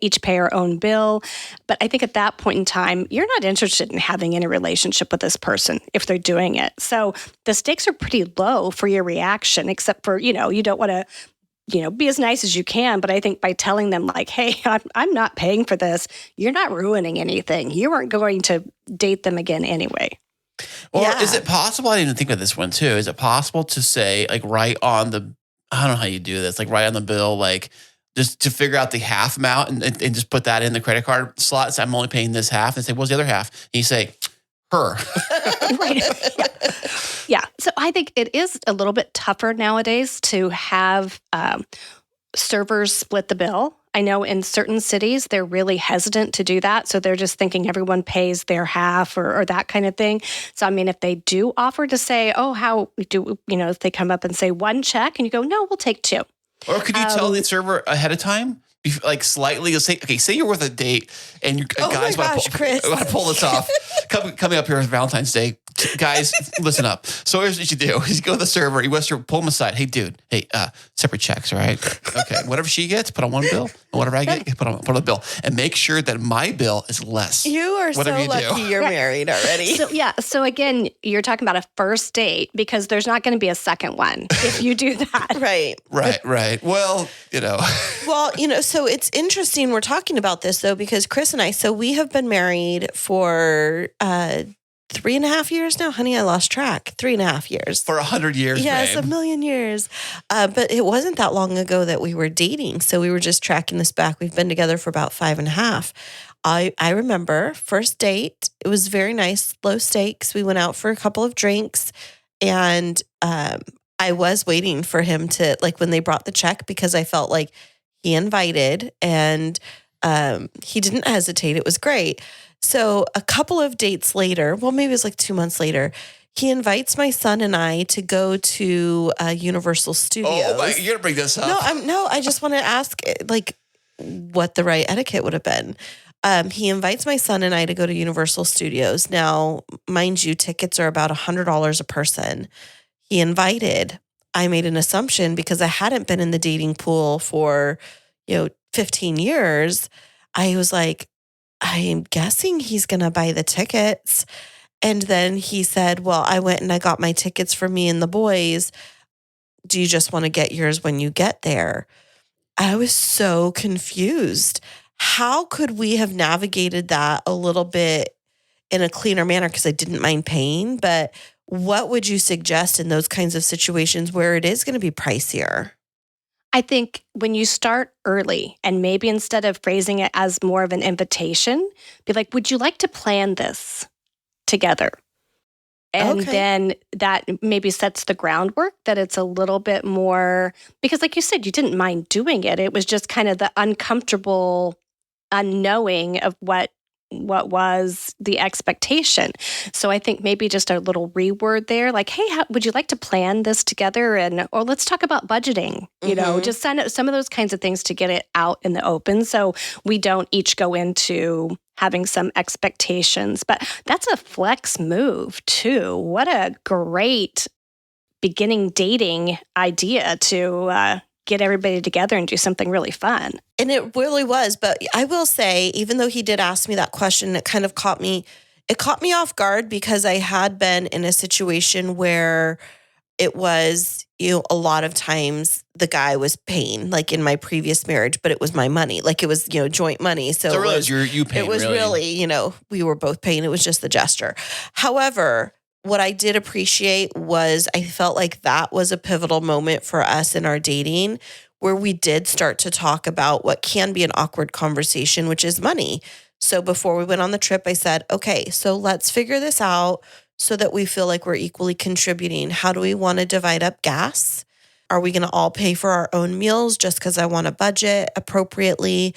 each pay our own bill. But I think at that point in time, you're not interested in having any relationship with this person if they're doing it. So the stakes are pretty low for your reaction, except for, you don't want to, be as nice as you can. But I think by telling them like, hey, I'm not paying for this, you're not ruining anything. You aren't going to date them again anyway. Or is it possible, I didn't even think of this one too, is it possible to say like right on the, I don't know how you do this, like right on the bill, like just to figure out the half amount and just put that in the credit card slot. So I'm only paying this half, and say, what's the other half? And you say, her. Right. Yeah. So I think it is a little bit tougher nowadays to have servers split the bill. I know in certain cities, they're really hesitant to do that. So they're just thinking everyone pays their half or that kind of thing. So, I mean, if they do offer to say, oh, how do, if they come up and say one check and you go, no, we'll take two. Or could you tell the server ahead of time? Like slightly, say you're with a date and you guys want to pull this off. Coming up here is Valentine's Day. Guys, listen up. So here's what you do. You go to the server, you pull him aside. Hey, dude, separate checks, all right? Okay, whatever she gets, put on one bill. And whatever I get, put on a bill. And make sure that my bill is less. You are so lucky you're married already. So again, you're talking about a first date because there's not going to be a second one if you do that. Right. Well, Well, so it's interesting we're talking about this though, because Kris and I, so we have been married for 3.5 years now. Honey, I lost track. 3.5 years. For 100 years, yes, babe. 1,000,000 years. But it wasn't that long ago that we were dating. So we were just tracking this back. We've been together for about 5.5. I remember first date. It was very nice, low stakes. We went out for a couple of drinks and I was waiting for him to, like when they brought the check, because I felt like he invited and he didn't hesitate. It was great. So a couple of dates later, well, maybe it was like 2 months later, he invites my son and I to go to Universal Studios. Oh, you're going to bring this up. I just want to ask like what the right etiquette would have been. He invites my son and I to go to Universal Studios. Now, mind you, tickets are about $100 a person. He invited. I made an assumption because I hadn't been in the dating pool for, 15 years. I was like, I'm guessing he's going to buy the tickets. And then he said, well, I went and I got my tickets for me and the boys. Do you just want to get yours when you get there? I was so confused. How could we have navigated that a little bit in a cleaner manner? Because I didn't mind paying, but what would you suggest in those kinds of situations where it is going to be pricier? I think when you start early and maybe instead of phrasing it as more of an invitation, be like, would you like to plan this together? And Okay. then that maybe sets the groundwork that it's a little bit more, because like you said, you didn't mind doing it. It was just kind of the uncomfortable unknowing of what was the expectation. So I think maybe just a little reword there, like, hey, would you like to plan this together? Or let's talk about budgeting, just send some of those kinds of things to get it out in the open. So we don't each go into having some expectations, but that's a flex move too. What a great beginning dating idea to get everybody together and do something really fun. And it really was. But I will say, even though he did ask me that question, it kind of caught me off guard because I had been in a situation where it was, a lot of times the guy was paying, like in my previous marriage, but it was my money. Like it was, joint money. So it was you paying. It was really, we were both paying. It was just the gesture. However, what I did appreciate was I felt like that was a pivotal moment for us in our dating where we did start to talk about what can be an awkward conversation, which is money. So before we went on the trip, I said, okay, so let's figure this out so that we feel like we're equally contributing. How do we want to divide up gas? Are we going to all pay for our own meals just because I want to budget appropriately?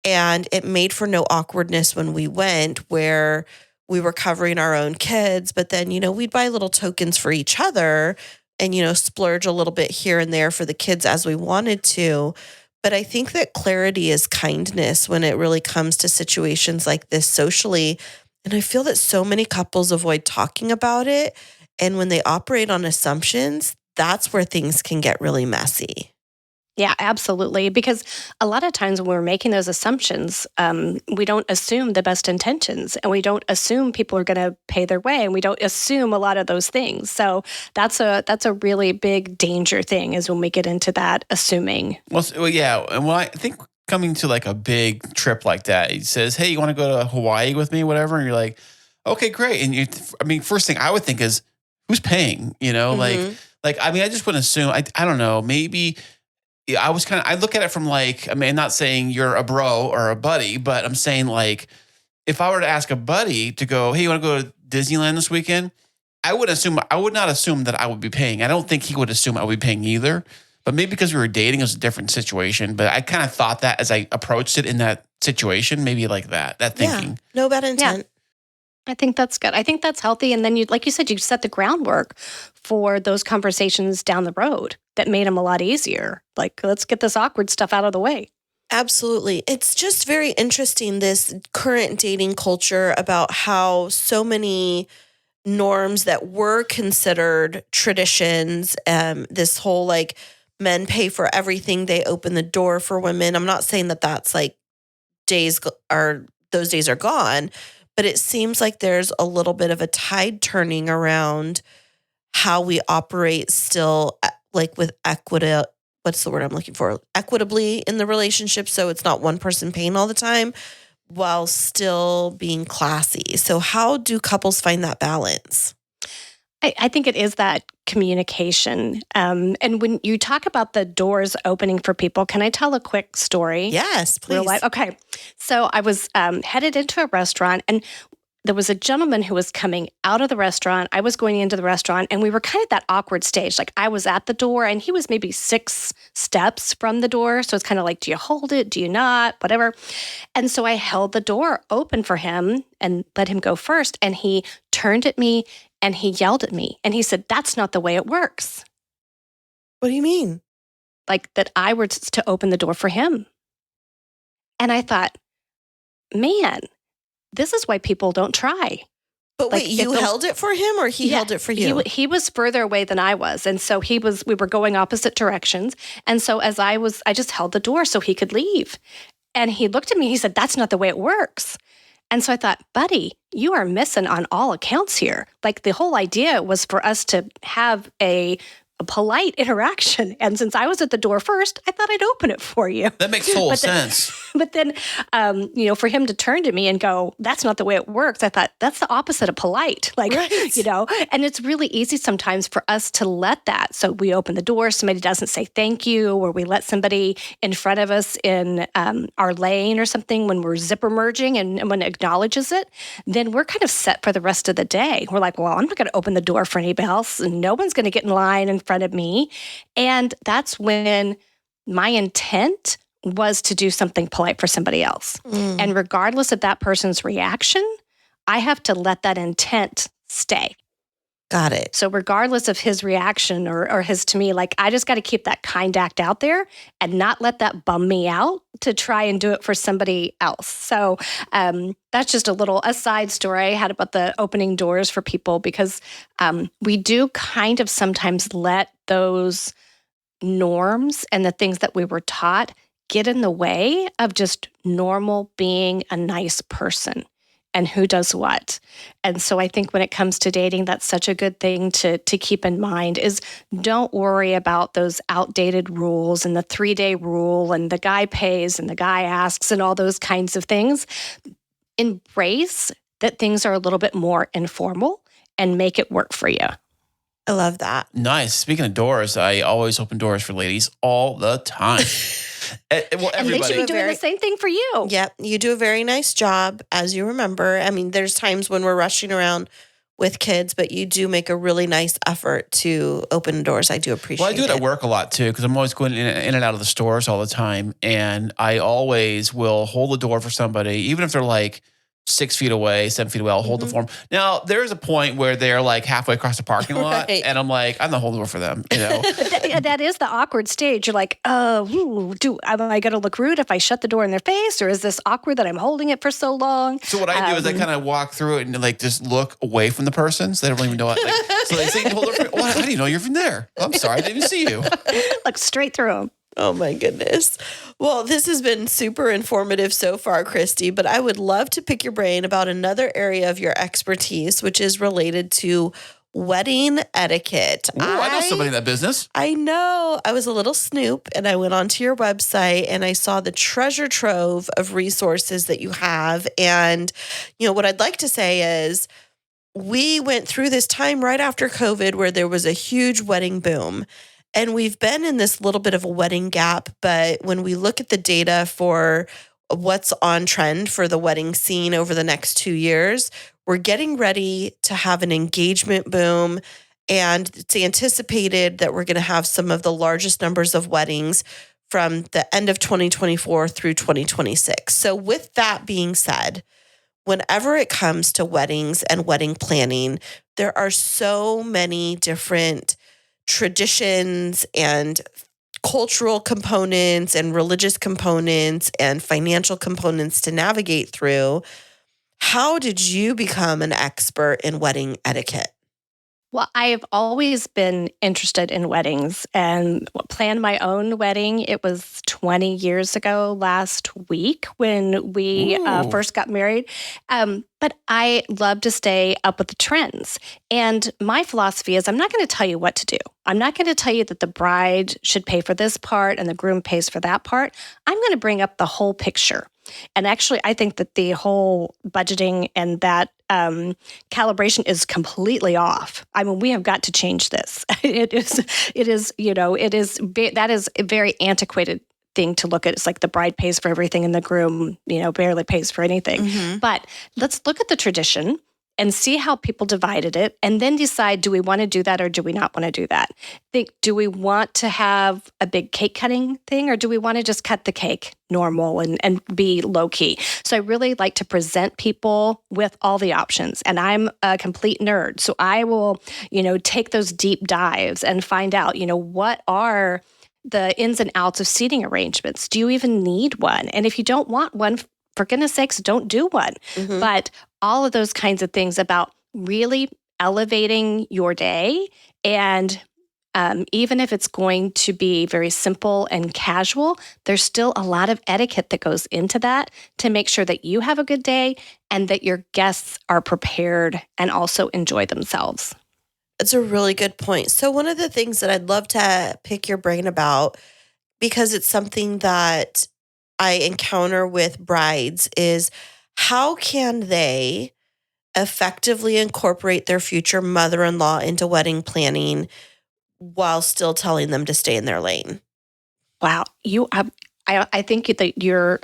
And it made for no awkwardness when we went where we were covering our own kids, but then, we'd buy little tokens for each other and, splurge a little bit here and there for the kids as we wanted to. But I think that clarity is kindness when it really comes to situations like this socially. And I feel that so many couples avoid talking about it. And when they operate on assumptions, that's where things can get really messy. Yeah, absolutely. Because a lot of times when we're making those assumptions, we don't assume the best intentions and we don't assume people are going to pay their way and we don't assume a lot of those things. So that's a really big danger thing is when we get into that assuming. Well, yeah. And I think coming to like a big trip like that, he says, hey, you want to go to Hawaii with me, whatever? And you're like, okay, great. And first thing I would think is who's paying, I just wouldn't assume, I don't know, maybe I look at it from like, I'm not saying you're a bro or a buddy, but I'm saying like, if I were to ask a buddy to go, hey, you want to go to Disneyland this weekend? I would not assume that I would be paying. I don't think he would assume I would be paying either. But maybe because we were dating, it was a different situation. But I kind of thought that as I approached it in that situation, maybe like that thinking. Yeah, no bad intent. Yeah. I think that's good. I think that's healthy. And then like you said, you set the groundwork for those conversations down the road that made them a lot easier. Like, let's get this awkward stuff out of the way. Absolutely. It's just very interesting, this current dating culture about how so many norms that were considered traditions, this whole like men pay for everything, they open the door for women. I'm not saying that that's like those days are gone, but it seems like there's a little bit of a tide turning around how we operate still like with equity. What's the word I'm looking for? Equitably in the relationship. So it's not one person paying all the time while still being classy. So how do couples find that balance? I think it is that communication. And when you talk about the doors opening for people, can I tell a quick story? Yes, please. Real life? Okay. So I was headed into a restaurant and there was a gentleman who was coming out of the restaurant. I was going into the restaurant and we were kind of that awkward stage. Like I was at the door and he was maybe 6 steps from the door. So it's kind of like, do you hold it? Do you not? Whatever. And so I held the door open for him and let him go first. And he turned at me and he yelled at me and he said, that's not the way it works. What do you mean? Like that I were to open the door for him. And I thought, man, this is why people don't try. But Like, wait, you held it for him or he held it for you? He was further away than I was. And so we were going opposite directions. And so as I just held the door so he could leave. And he looked at me, he said, that's not the way it works. And so I thought, buddy, you are missing on all accounts here. Like the whole idea was for us to have a a polite interaction. And since I was at the door first, I thought I'd open it for you. That makes total sense. But then, for him to turn to me and go, that's not the way it works. I thought that's the opposite of polite. And it's really easy sometimes for us to let that. So we open the door, somebody doesn't say thank you, or we let somebody in front of us in our lane or something when we're zipper merging and when it acknowledges it, then we're kind of set for the rest of the day. We're like, well, I'm not going to open the door for anybody else, and no one's going to get in line in front of me. And that's when my intent was to do something polite for somebody else. And regardless of that person's reaction, I have to let that intent stay. Got it. So regardless of his reaction or his to me, like I just got to keep that kind act out there and not let that bum me out to try and do it for somebody else. So that's just a side story I had about the opening doors for people, because we do kind of sometimes let those norms and the things that we were taught get in the way of just normal being a nice person and who does what. And so I think when it comes to dating, that's such a good thing to keep in mind is don't worry about those outdated rules and the 3-day rule and the guy pays and the guy asks and all those kinds of things. Embrace that things are a little bit more informal and make it work for you. I love that. Nice. Speaking of doors, I always open doors for ladies all the time. Well, And they everybody. should be doing the same thing for you. Yep. You do a very nice job, as you remember. I mean, there's times when we're rushing around with kids, but you do make a really nice effort to open doors. I do appreciate it. Well, I do it at work a lot too, because I'm always going in and out of the stores all the time. And I always will hold the door for somebody, even if they're like 6 feet away, 7 feet away, I'll hold the form. Now, there's a point where they're like halfway across the parking lot, Right. and I'm like, I'm not holding the door for them, you know? That is the awkward stage. You're like, am I going to look rude if I shut the door in their face? Or is this awkward that I'm holding it for so long? So what I do is I kind of walk through it and like just look away from the person so they don't even know what. Like, so they say, hold the door. How do you know you're from there? I'm sorry, I didn't even see you. Look straight through them. Oh my goodness. Well, this has been super informative so far, Kristi, but I would love to pick your brain about another area of your expertise, which is related to wedding etiquette. Ooh, I know somebody in that business. I know. I was a little snoop and I went onto your website and I saw the treasure trove of resources that you have. And, what I'd like to say is we went through this time right after COVID where there was a huge wedding boom. And we've been in this little bit of a wedding gap, but when we look at the data for what's on trend for the wedding scene over the next 2 years, we're getting ready to have an engagement boom. And it's anticipated that we're going to have some of the largest numbers of weddings from the end of 2024 through 2026. So with that being said, whenever it comes to weddings and wedding planning, there are so many different traditions and cultural components and religious components and financial components to navigate through. How did you become an expert in wedding etiquette? Well, I have always been interested in weddings and planned my own wedding. It was 20 years ago last week when we first got married. But I love to stay up with the trends. And my philosophy is I'm not going to tell you what to do. I'm not going to tell you that the bride should pay for this part and the groom pays for that part. I'm going to bring up the whole picture. And actually, I think that the whole budgeting and that calibration is completely off. I mean, we have got to change this. That is a very antiquated thing to look at. It's like the bride pays for everything and the groom, barely pays for anything. Mm-hmm. But let's look at the tradition and see how people divided it, and then decide, do we want to do that or do we not want to do that? Do we want to have a big cake cutting thing, or do we want to just cut the cake normal and be low key? So I really like to present people with all the options, and I'm a complete nerd. So I will, take those deep dives and find out, what are the ins and outs of seating arrangements? Do you even need one? And if you don't want one, for goodness sakes, don't do one. Mm-hmm. But all of those kinds of things about really elevating your day. And even if it's going to be very simple and casual, there's still a lot of etiquette that goes into that to make sure that you have a good day and that your guests are prepared and also enjoy themselves. It's a really good point. So one of the things that I'd love to pick your brain about, because it's something that I encounter with brides, is how can they effectively incorporate their future mother-in-law into wedding planning while still telling them to stay in their lane? Wow. I think that you're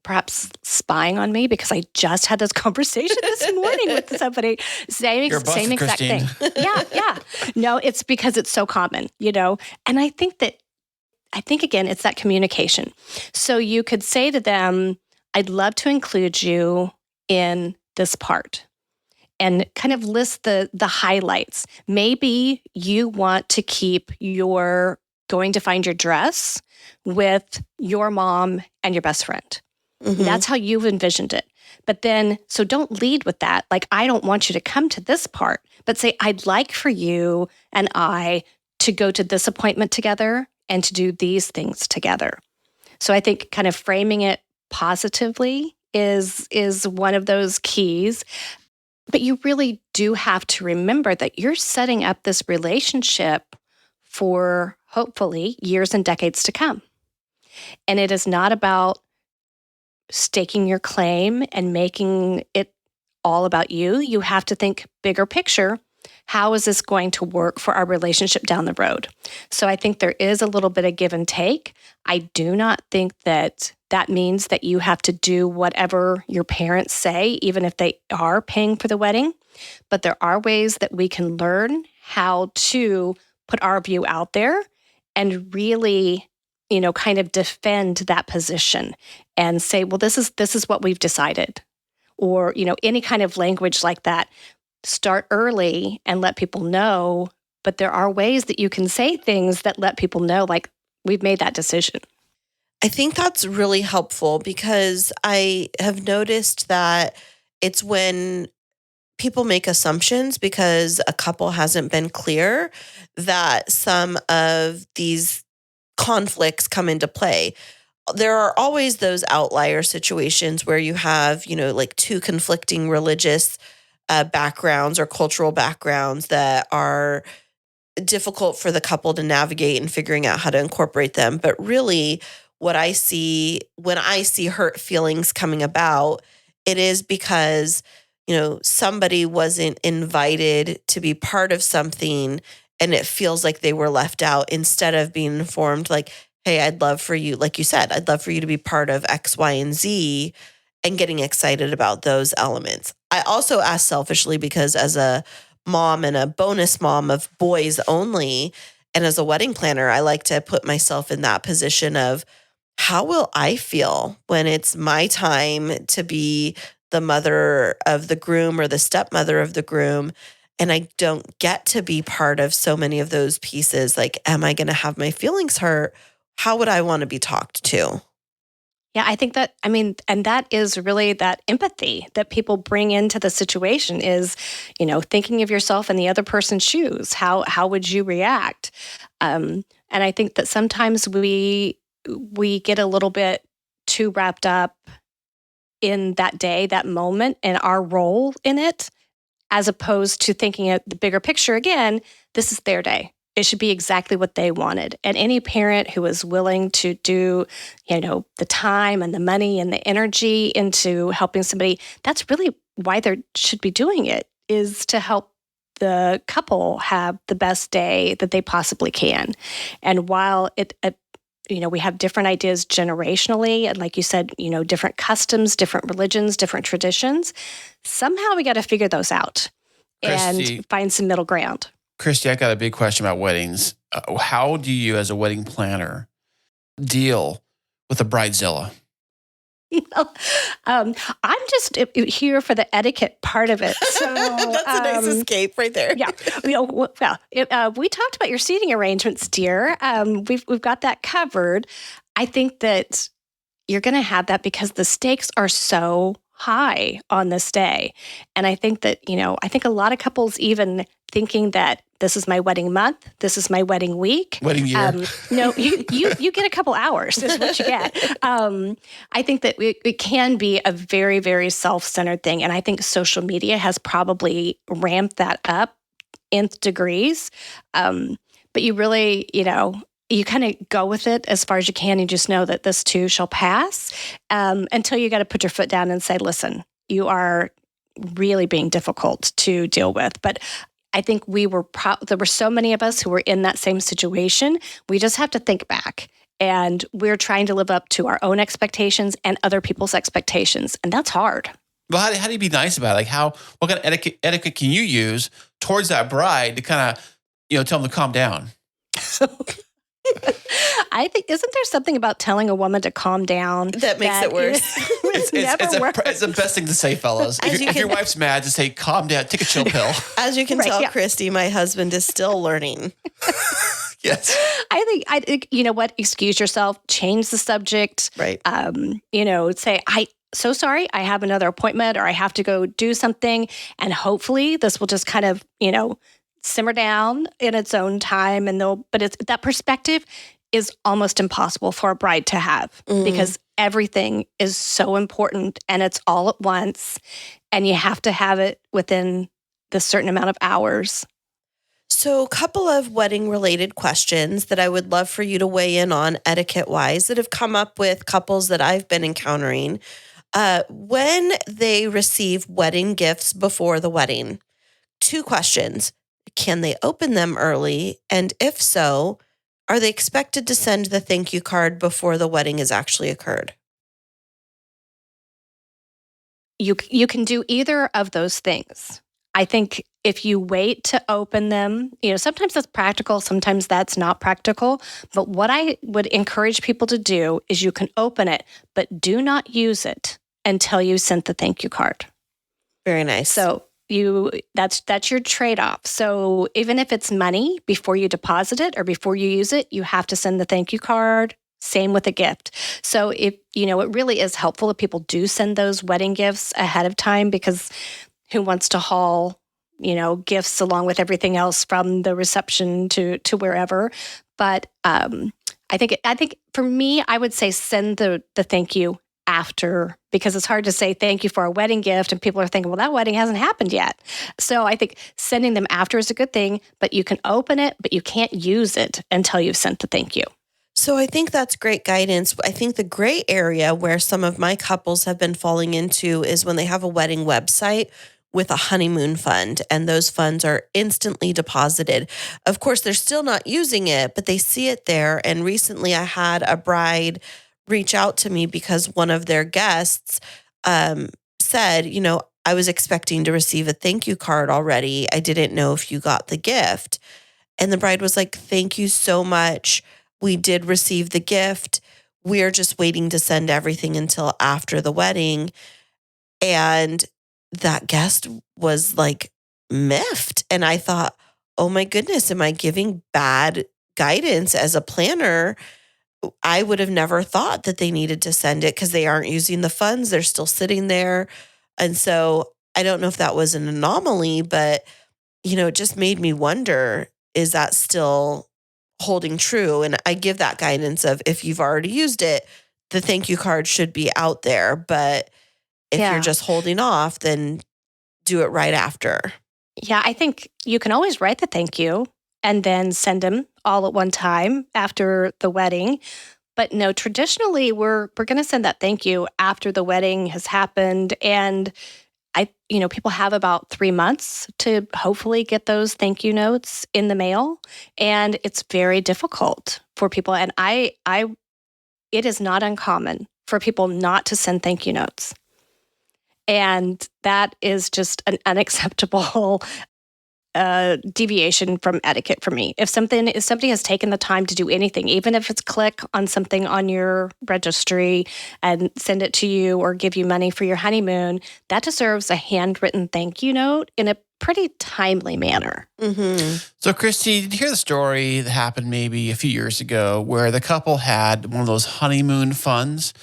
perhaps spying on me because I just had this conversation this morning with somebody. You're busted, Same exact Kristine. thing. Yeah. No, it's because it's so common, and I think again, it's that communication. So you could say to them, I'd love to include you in this part, and kind of list the highlights. Maybe you want to keep your going to find your dress with your mom and your best friend. Mm-hmm. That's how you've envisioned it. But then, so don't lead with that. Like, I don't want you to come to this part, but say, I'd like for you and I to go to this appointment together and to do these things together. So I think kind of framing it positively is one of those keys. But you really do have to remember that you're setting up this relationship for hopefully years and decades to come. And it is not about staking your claim and making it all about you. You have to think bigger picture. How is this going to work for our relationship down the road? So I think there is a little bit of give and take. I do not think that means that you have to do whatever your parents say, even if they are paying for the wedding. But there are ways that we can learn how to put our view out there and really, kind of defend that position and say, well, this is what we've decided. Or, any kind of language like that. Start early and let people know, but there are ways that you can say things that let people know, like, we've made that decision. I think that's really helpful because I have noticed that it's when people make assumptions because a couple hasn't been clear that some of these conflicts come into play. There are always those outlier situations where you have, like two conflicting religious backgrounds or cultural backgrounds that are difficult for the couple to navigate and figuring out how to incorporate them. But really, what I see when I see hurt feelings coming about, it is because, somebody wasn't invited to be part of something and it feels like they were left out instead of being informed like, hey, I'd love for you, like you said, I'd love for you to be part of X, Y, and Z, and getting excited about those elements. I also ask selfishly because as a mom and a bonus mom of boys only, and as a wedding planner, I like to put myself in that position of how will I feel when it's my time to be the mother of the groom or the stepmother of the groom, and I don't get to be part of so many of those pieces. Like, am I going to have my feelings hurt? How would I want to be talked to? Yeah, I think that, and that is really that empathy that people bring into the situation is, thinking of yourself in the other person's shoes. How would you react? And I think that sometimes we get a little bit too wrapped up in that day, that moment, and our role in it, as opposed to thinking of the bigger picture. Again, this is their day. It should be exactly what they wanted. And any parent who is willing to do, the time and the money and the energy into helping somebody, that's really why they should be doing it, is to help the couple have the best day that they possibly can. And while we have different ideas generationally, and like you said, different customs, different religions, different traditions, somehow we got to figure those out and find some middle ground. Kristi, I got a big question about weddings. How do you, as a wedding planner, deal with a bridezilla? I'm just here for the etiquette part of it. So that's a nice escape right there. Yeah. We talked about your seating arrangements, dear. We've got that covered. I think that you're going to have that because the stakes are so high on this day. And I think that, I think a lot of couples even thinking that this is my wedding month, this is my wedding week. Wedding year. No, you get a couple hours is what you get. I think that it can be a very, very self-centered thing. And I think social media has probably ramped that up nth degrees. But you really, you kind of go with it as far as you can. You just know that this too shall pass until you got to put your foot down and say, listen, you are really being difficult to deal with. But I think there were so many of us who were in that same situation. We just have to think back, and we're trying to live up to our own expectations and other people's expectations. And that's hard. Well, how do you be nice about it? Like what kind of etiquette can you use towards that bride to kind of, tell them to calm down? I think, isn't there something about telling a woman to calm down that makes it worse? It's the best thing to say, fellas. If your wife's mad, just say, calm down, take a chill pill. As you can tell, Kristi, my husband is still learning. Yes. I think, you know what? Excuse yourself, change the subject. Right. Say, so sorry, I have another appointment or I have to go do something. And hopefully this will just kind of, simmer down in its own time. But that perspective is almost impossible for a bride to have because everything is so important and it's all at once and you have to have it within the certain amount of hours. So a couple of wedding related questions that I would love for you to weigh in on etiquette wise that have come up with couples that I've been encountering. When they receive wedding gifts before the wedding, 2 questions. Can they open them early? And if so, are they expected to send the thank you card before the wedding has actually occurred? You can do either of those things. I think if you wait to open them, sometimes that's practical, sometimes that's not practical. But what I would encourage people to do is you can open it, but do not use it until you sent the thank you card. Very nice. So that's your trade-off. So even if it's money, before you deposit it or before you use it, you have to send the thank you card. Same with a gift. So if, it really is helpful if people do send those wedding gifts ahead of time, because who wants to haul, gifts along with everything else from the reception to wherever. But I think for me, I would say send the thank you after, because it's hard to say thank you for a wedding gift and people are thinking, well, that wedding hasn't happened yet. So I think sending them after is a good thing, but you can open it, but you can't use it until you've sent the thank you. So I think that's great guidance. I think the gray area where some of my couples have been falling into is when they have a wedding website with a honeymoon fund, and those funds are instantly deposited. Of course, they're still not using it, but they see it there. And recently I had a bride reach out to me because one of their guests said, I was expecting to receive a thank you card already. I didn't know if you got the gift. And the bride was like, thank you so much. We did receive the gift. We're just waiting to send everything until after the wedding. And that guest was like miffed. And I thought, oh my goodness, am I giving bad guidance as a planner? I would have never thought that they needed to send it because they aren't using the funds. They're still sitting there. And so I don't know if that was an anomaly, but, it just made me wonder, is that still holding true? And I give that guidance of if you've already used it, the thank you card should be out there. But if you're just holding off, then do it right after. Yeah, I think you can always write the thank you and then send them all at one time after the wedding. But no, traditionally, we're going to send that thank you after the wedding has happened. And people have about 3 months to hopefully get those thank you notes in the mail. And it's very difficult for people. And it is not uncommon for people not to send thank you notes. And that is just an unacceptable deviation from etiquette for me. If somebody has taken the time to do anything, even if it's click on something on your registry and send it to you or give you money for your honeymoon, that deserves a handwritten thank you note in a pretty timely manner. Mm-hmm. So, Kristi, did you hear the story that happened maybe a few years ago where the couple had one of those honeymoon funds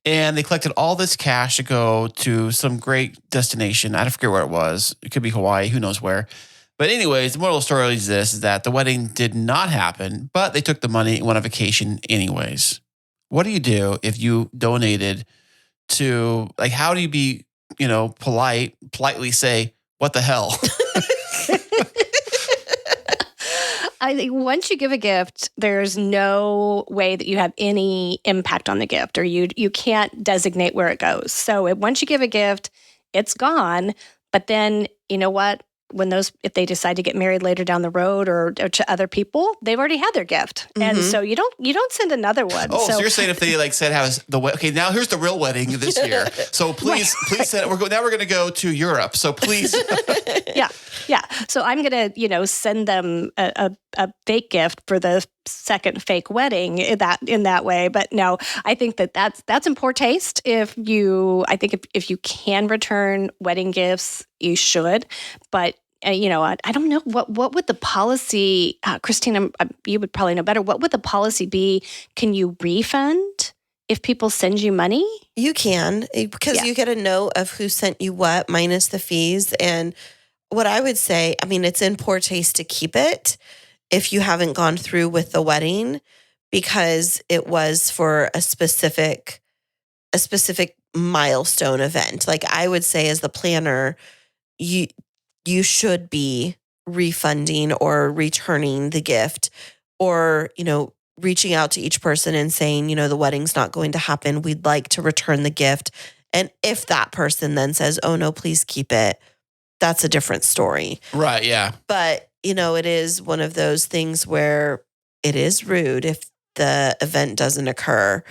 and they collected all this cash to go to some great destination? I don't forget where it was. It could be Hawaii, who knows where. But anyways, the moral of the story is this, is that the wedding did not happen, but they took the money and went on vacation anyways. What do you do if you donated to, how do you be, politely say, what the hell? I think once you give a gift, there's no way that you have any impact on the gift, or you can't designate where it goes. So once you give a gift, it's gone. But then, you know what? If they decide to get married later down the road or to other people, they've already had their gift, and so you don't send another one. Oh, so you're saying if they said okay, now here's the real wedding this year. So please send. We're going to go to Europe. So please. Yeah. So I'm going to send them a fake gift for the second fake wedding in that way. But no, I think that's in poor taste. If you can return wedding gifts, you should. But I don't know what would the policy, Christine, you would probably know better. What would the policy be? Can you refund if people send you money? You can, because you get a note of who sent you what minus the fees. And what I would say, it's in poor taste to keep it if you haven't gone through with the wedding, because it was for a specific milestone event. Like I would say, as the planner, you should be refunding or returning the gift, or, reaching out to each person and saying, the wedding's not going to happen. We'd like to return the gift. And if that person then says, oh no, please keep it, that's a different story. Right. Yeah. But, it is one of those things where it is rude if the event doesn't occur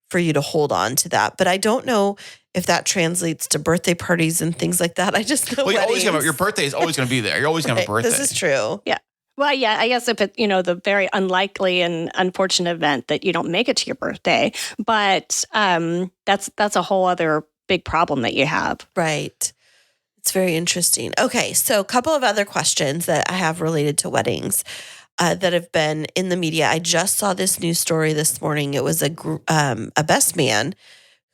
for you to hold on to that. But I don't know if that translates to birthday parties and things like that. I just know your birthday is always going to be there. You're always going to have a birthday. This is true. Yeah. Well, yeah, I guess if it, the very unlikely and unfortunate event that you don't make it to your birthday, but that's a whole other big problem that you have. Right. It's very interesting. Okay, so a couple of other questions that I have related to weddings that have been in the media. I just saw this news story this morning. It was a best man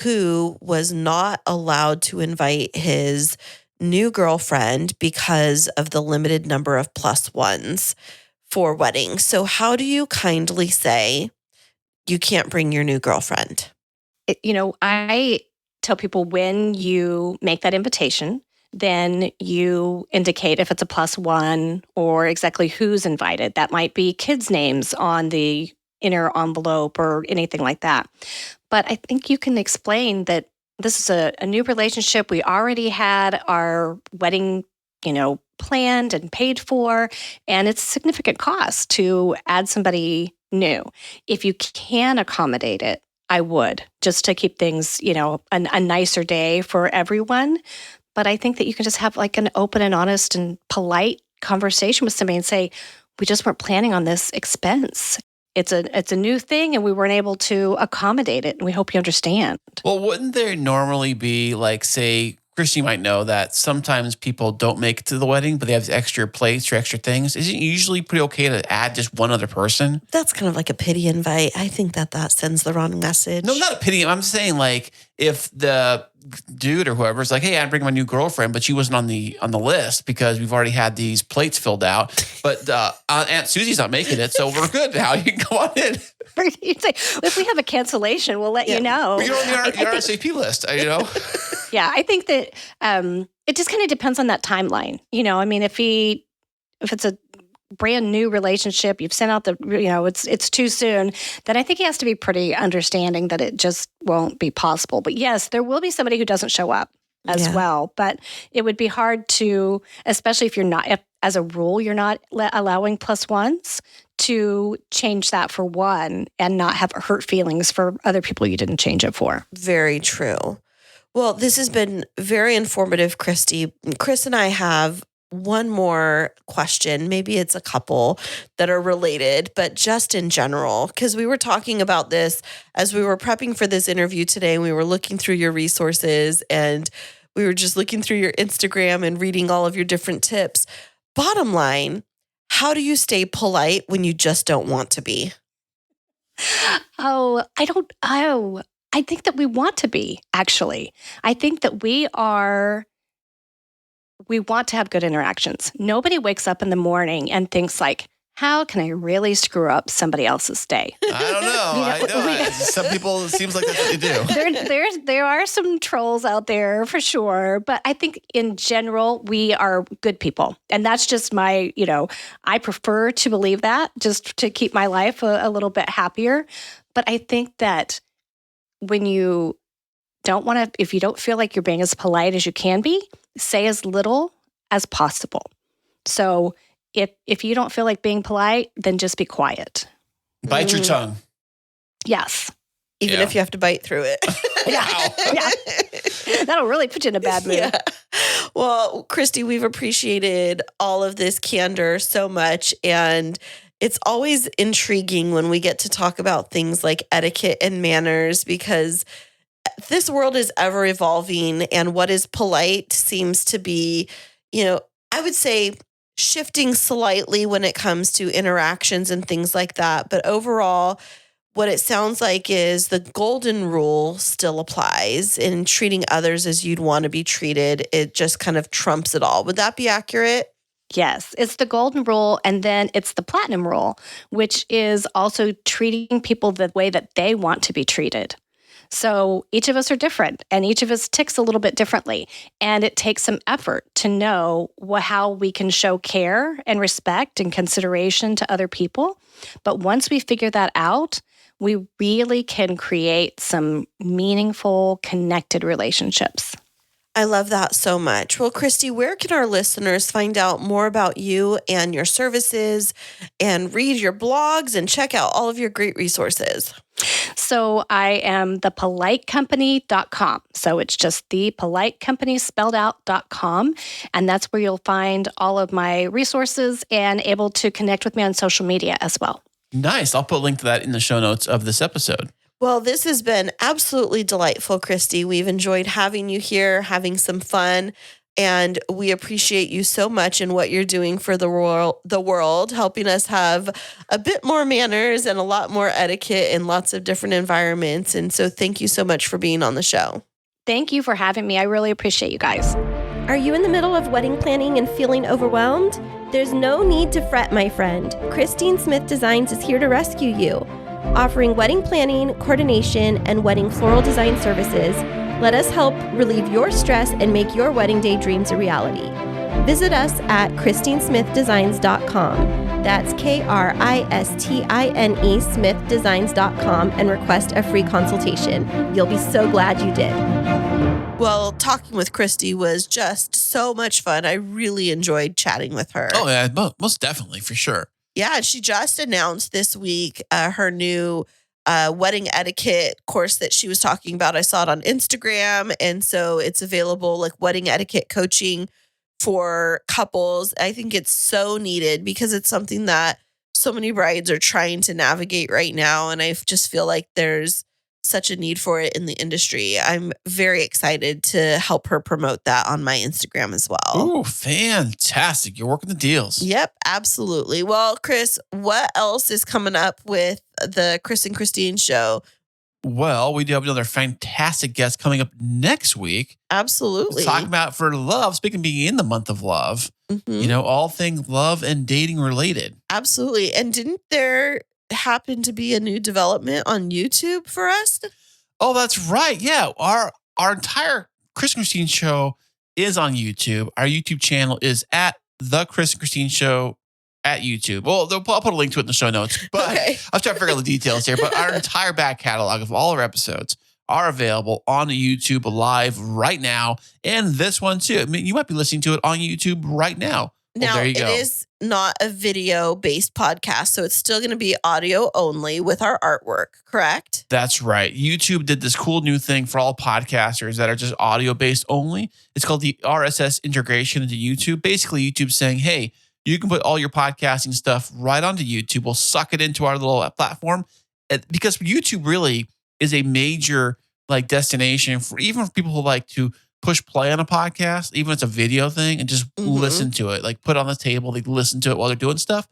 who was not allowed to invite his new girlfriend because of the limited number of plus ones for weddings. So how do you kindly say you can't bring your new girlfriend? I tell people, when you make that invitation, then you indicate if it's a plus one or exactly who's invited. That might be kids' names on the inner envelope or anything like that. But I think you can explain that this is a new relationship. We already had our wedding, planned and paid for, and it's a significant cost to add somebody new. If you can accommodate it, I would, just to keep things, a nicer day for everyone. But I think that you can just have like an open and honest and polite conversation with somebody and say, we just weren't planning on this expense. It's a new thing, and we weren't able to accommodate it, and we hope you understand. Well, wouldn't there normally be, say, Kristi might know that sometimes people don't make it to the wedding, but they have extra plates or extra things. Isn't it usually pretty okay to add just one other person? That's kind of like a pity invite. I think that sends the wrong message. No, not a pity. I'm saying if the dude or whoever is like, hey, I'd bring my new girlfriend, but she wasn't on the list because we've already had these plates filled out. But Aunt Susie's not making it, so we're good now. You can go on in. You'd say, if we have a cancellation, we'll let you know. But you're on the RSVP list, Yeah, I think that it just kind of depends on that timeline. If it's a brand new relationship, you've sent out it's too soon, then I think he has to be pretty understanding that it just won't be possible. But yes, there will be somebody who doesn't show up as well. But it would be hard to, especially if as a rule, you're not allowing plus ones, to change that for one and not have hurt feelings for other people you didn't change it for. Very true. Well, this has been very informative, Kristi. Kris and I have one more question. Maybe it's a couple that are related, but just in general, because we were talking about this as we were prepping for this interview today, and we were looking through your resources, and we were just looking through your Instagram and reading all of your different tips. Bottom line, how do you stay polite when you just don't want to be? I think that we want to be, actually. I think that we want to have good interactions. Nobody wakes up in the morning and thinks like, how can I really screw up somebody else's day? I don't know. I know. Some people, it seems like that's what they do. There are some trolls out there for sure, but I think in general, we are good people. And that's just my, I prefer to believe that just to keep my life a little bit happier. But I think that when you don't want to, if you don't feel like you're being as polite as you can be, say as little as possible. So if you don't feel like being polite, then just be quiet. Bite your tongue. Yes. Even if you have to bite through it. Yeah. That'll really put you in a bad mood. Yeah. Well, Kristi, we've appreciated all of this candor so much. And it's always intriguing when we get to talk about things like etiquette and manners, because this world is ever evolving, and what is polite seems to be, I would say shifting slightly when it comes to interactions and things like that. But overall, what it sounds like is the golden rule still applies in treating others as you'd want to be treated. It just kind of trumps it all. Would that be accurate? Yes, it's the golden rule, and then it's the platinum rule, which is also treating people the way that they want to be treated. So each of us are different, and each of us ticks a little bit differently. And it takes some effort to know how we can show care and respect and consideration to other people. But once we figure that out, we really can create some meaningful, connected relationships. I love that so much. Well, Kristi, where can our listeners find out more about you and your services and read your blogs and check out all of your great resources? So I am thepolitecompany.com. So it's just thepolitecompany spelled out.com. And that's where you'll find all of my resources and able to connect with me on social media as well. Nice. I'll put a link to that in the show notes of this episode. Well, this has been absolutely delightful, Kristi. We've enjoyed having you here, having some fun, and we appreciate you so much in what you're doing for the world, helping us have a bit more manners and a lot more etiquette in lots of different environments. And so thank you so much for being on the show. Thank you for having me. I really appreciate you guys. Are you in the middle of wedding planning and feeling overwhelmed? There's no need to fret, my friend. Kristine Smith Designs is here to rescue you. Offering wedding planning, coordination, and wedding floral design services, let us help relieve your stress and make your wedding day dreams a reality. Visit us at KristineSmithDesigns.com. That's KRISTINE SmithDesigns.com and request a free consultation. You'll be so glad you did. Well, talking with Kristi was just so much fun. I really enjoyed chatting with her. Oh, yeah, most definitely, for sure. Yeah, she just announced this week her new wedding etiquette course that she was talking about. I saw it on Instagram, and so it's available, like wedding etiquette coaching for couples. I think it's so needed because it's something that so many brides are trying to navigate right now, and I just feel like there's such a need for it in the industry. I'm very excited to help her promote that on my Instagram as well. Oh, fantastic. You're working the deals. Yep, absolutely. Well, Kris, what else is coming up with the Kris and Kristine Show? Well, we do have another fantastic guest coming up next week. Absolutely. Talking about for love, speaking of being in the month of love, all things love and dating related. Absolutely. And didn't there happen to be a new development on YouTube for us? Oh, that's right. Yeah. Our entire Kris and Kristine Show is on YouTube. Our YouTube channel is at the Kris and Kristine Show at YouTube. Well, I'll put a link to it in the show notes, but Okay. I'll try to figure out the details here. But our entire back catalog of all our episodes are available on YouTube live right now. And this one too. I mean, you might be listening to it on YouTube right now. Now, there you go. It is not a video-based podcast, so it's still going to be audio only with our artwork, correct? That's right. YouTube did this cool new thing for all podcasters that are just audio-based only. It's called the RSS integration into YouTube. Basically, YouTube's saying, hey, you can put all your podcasting stuff right onto YouTube. We'll suck it into our little platform. Because YouTube really is a major destination for even for people who like to push play on a podcast, even if it's a video thing, and just listen to it. Like put it on the table, they listen to it while they're doing stuff.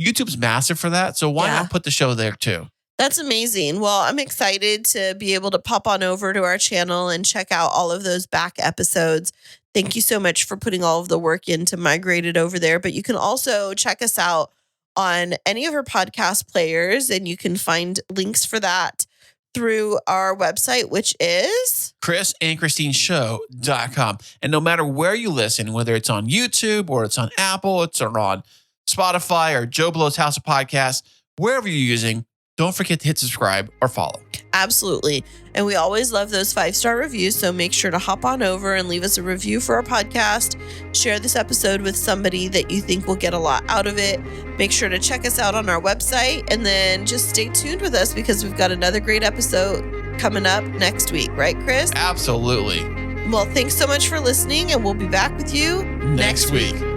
YouTube's massive for that. So why not put the show there too? That's amazing. Well, I'm excited to be able to pop on over to our channel and check out all of those back episodes. Thank you so much for putting all of the work in to migrate it over there. But you can also check us out on any of our podcast players, and you can find links for that through our website, which is KrisandKristineShow.com. And no matter where you listen, whether it's on YouTube or it's on Apple, it's on Spotify or Joe Blow's House of Podcasts, wherever you're using, don't forget to hit subscribe or follow. Absolutely. And we always love those 5-star reviews. So make sure to hop on over and leave us a review for our podcast. Share this episode with somebody that you think will get a lot out of it. Make sure to check us out on our website, and then just stay tuned with us because we've got another great episode coming up next week. Right, Kris? Absolutely. Well, thanks so much for listening, and we'll be back with you Next week.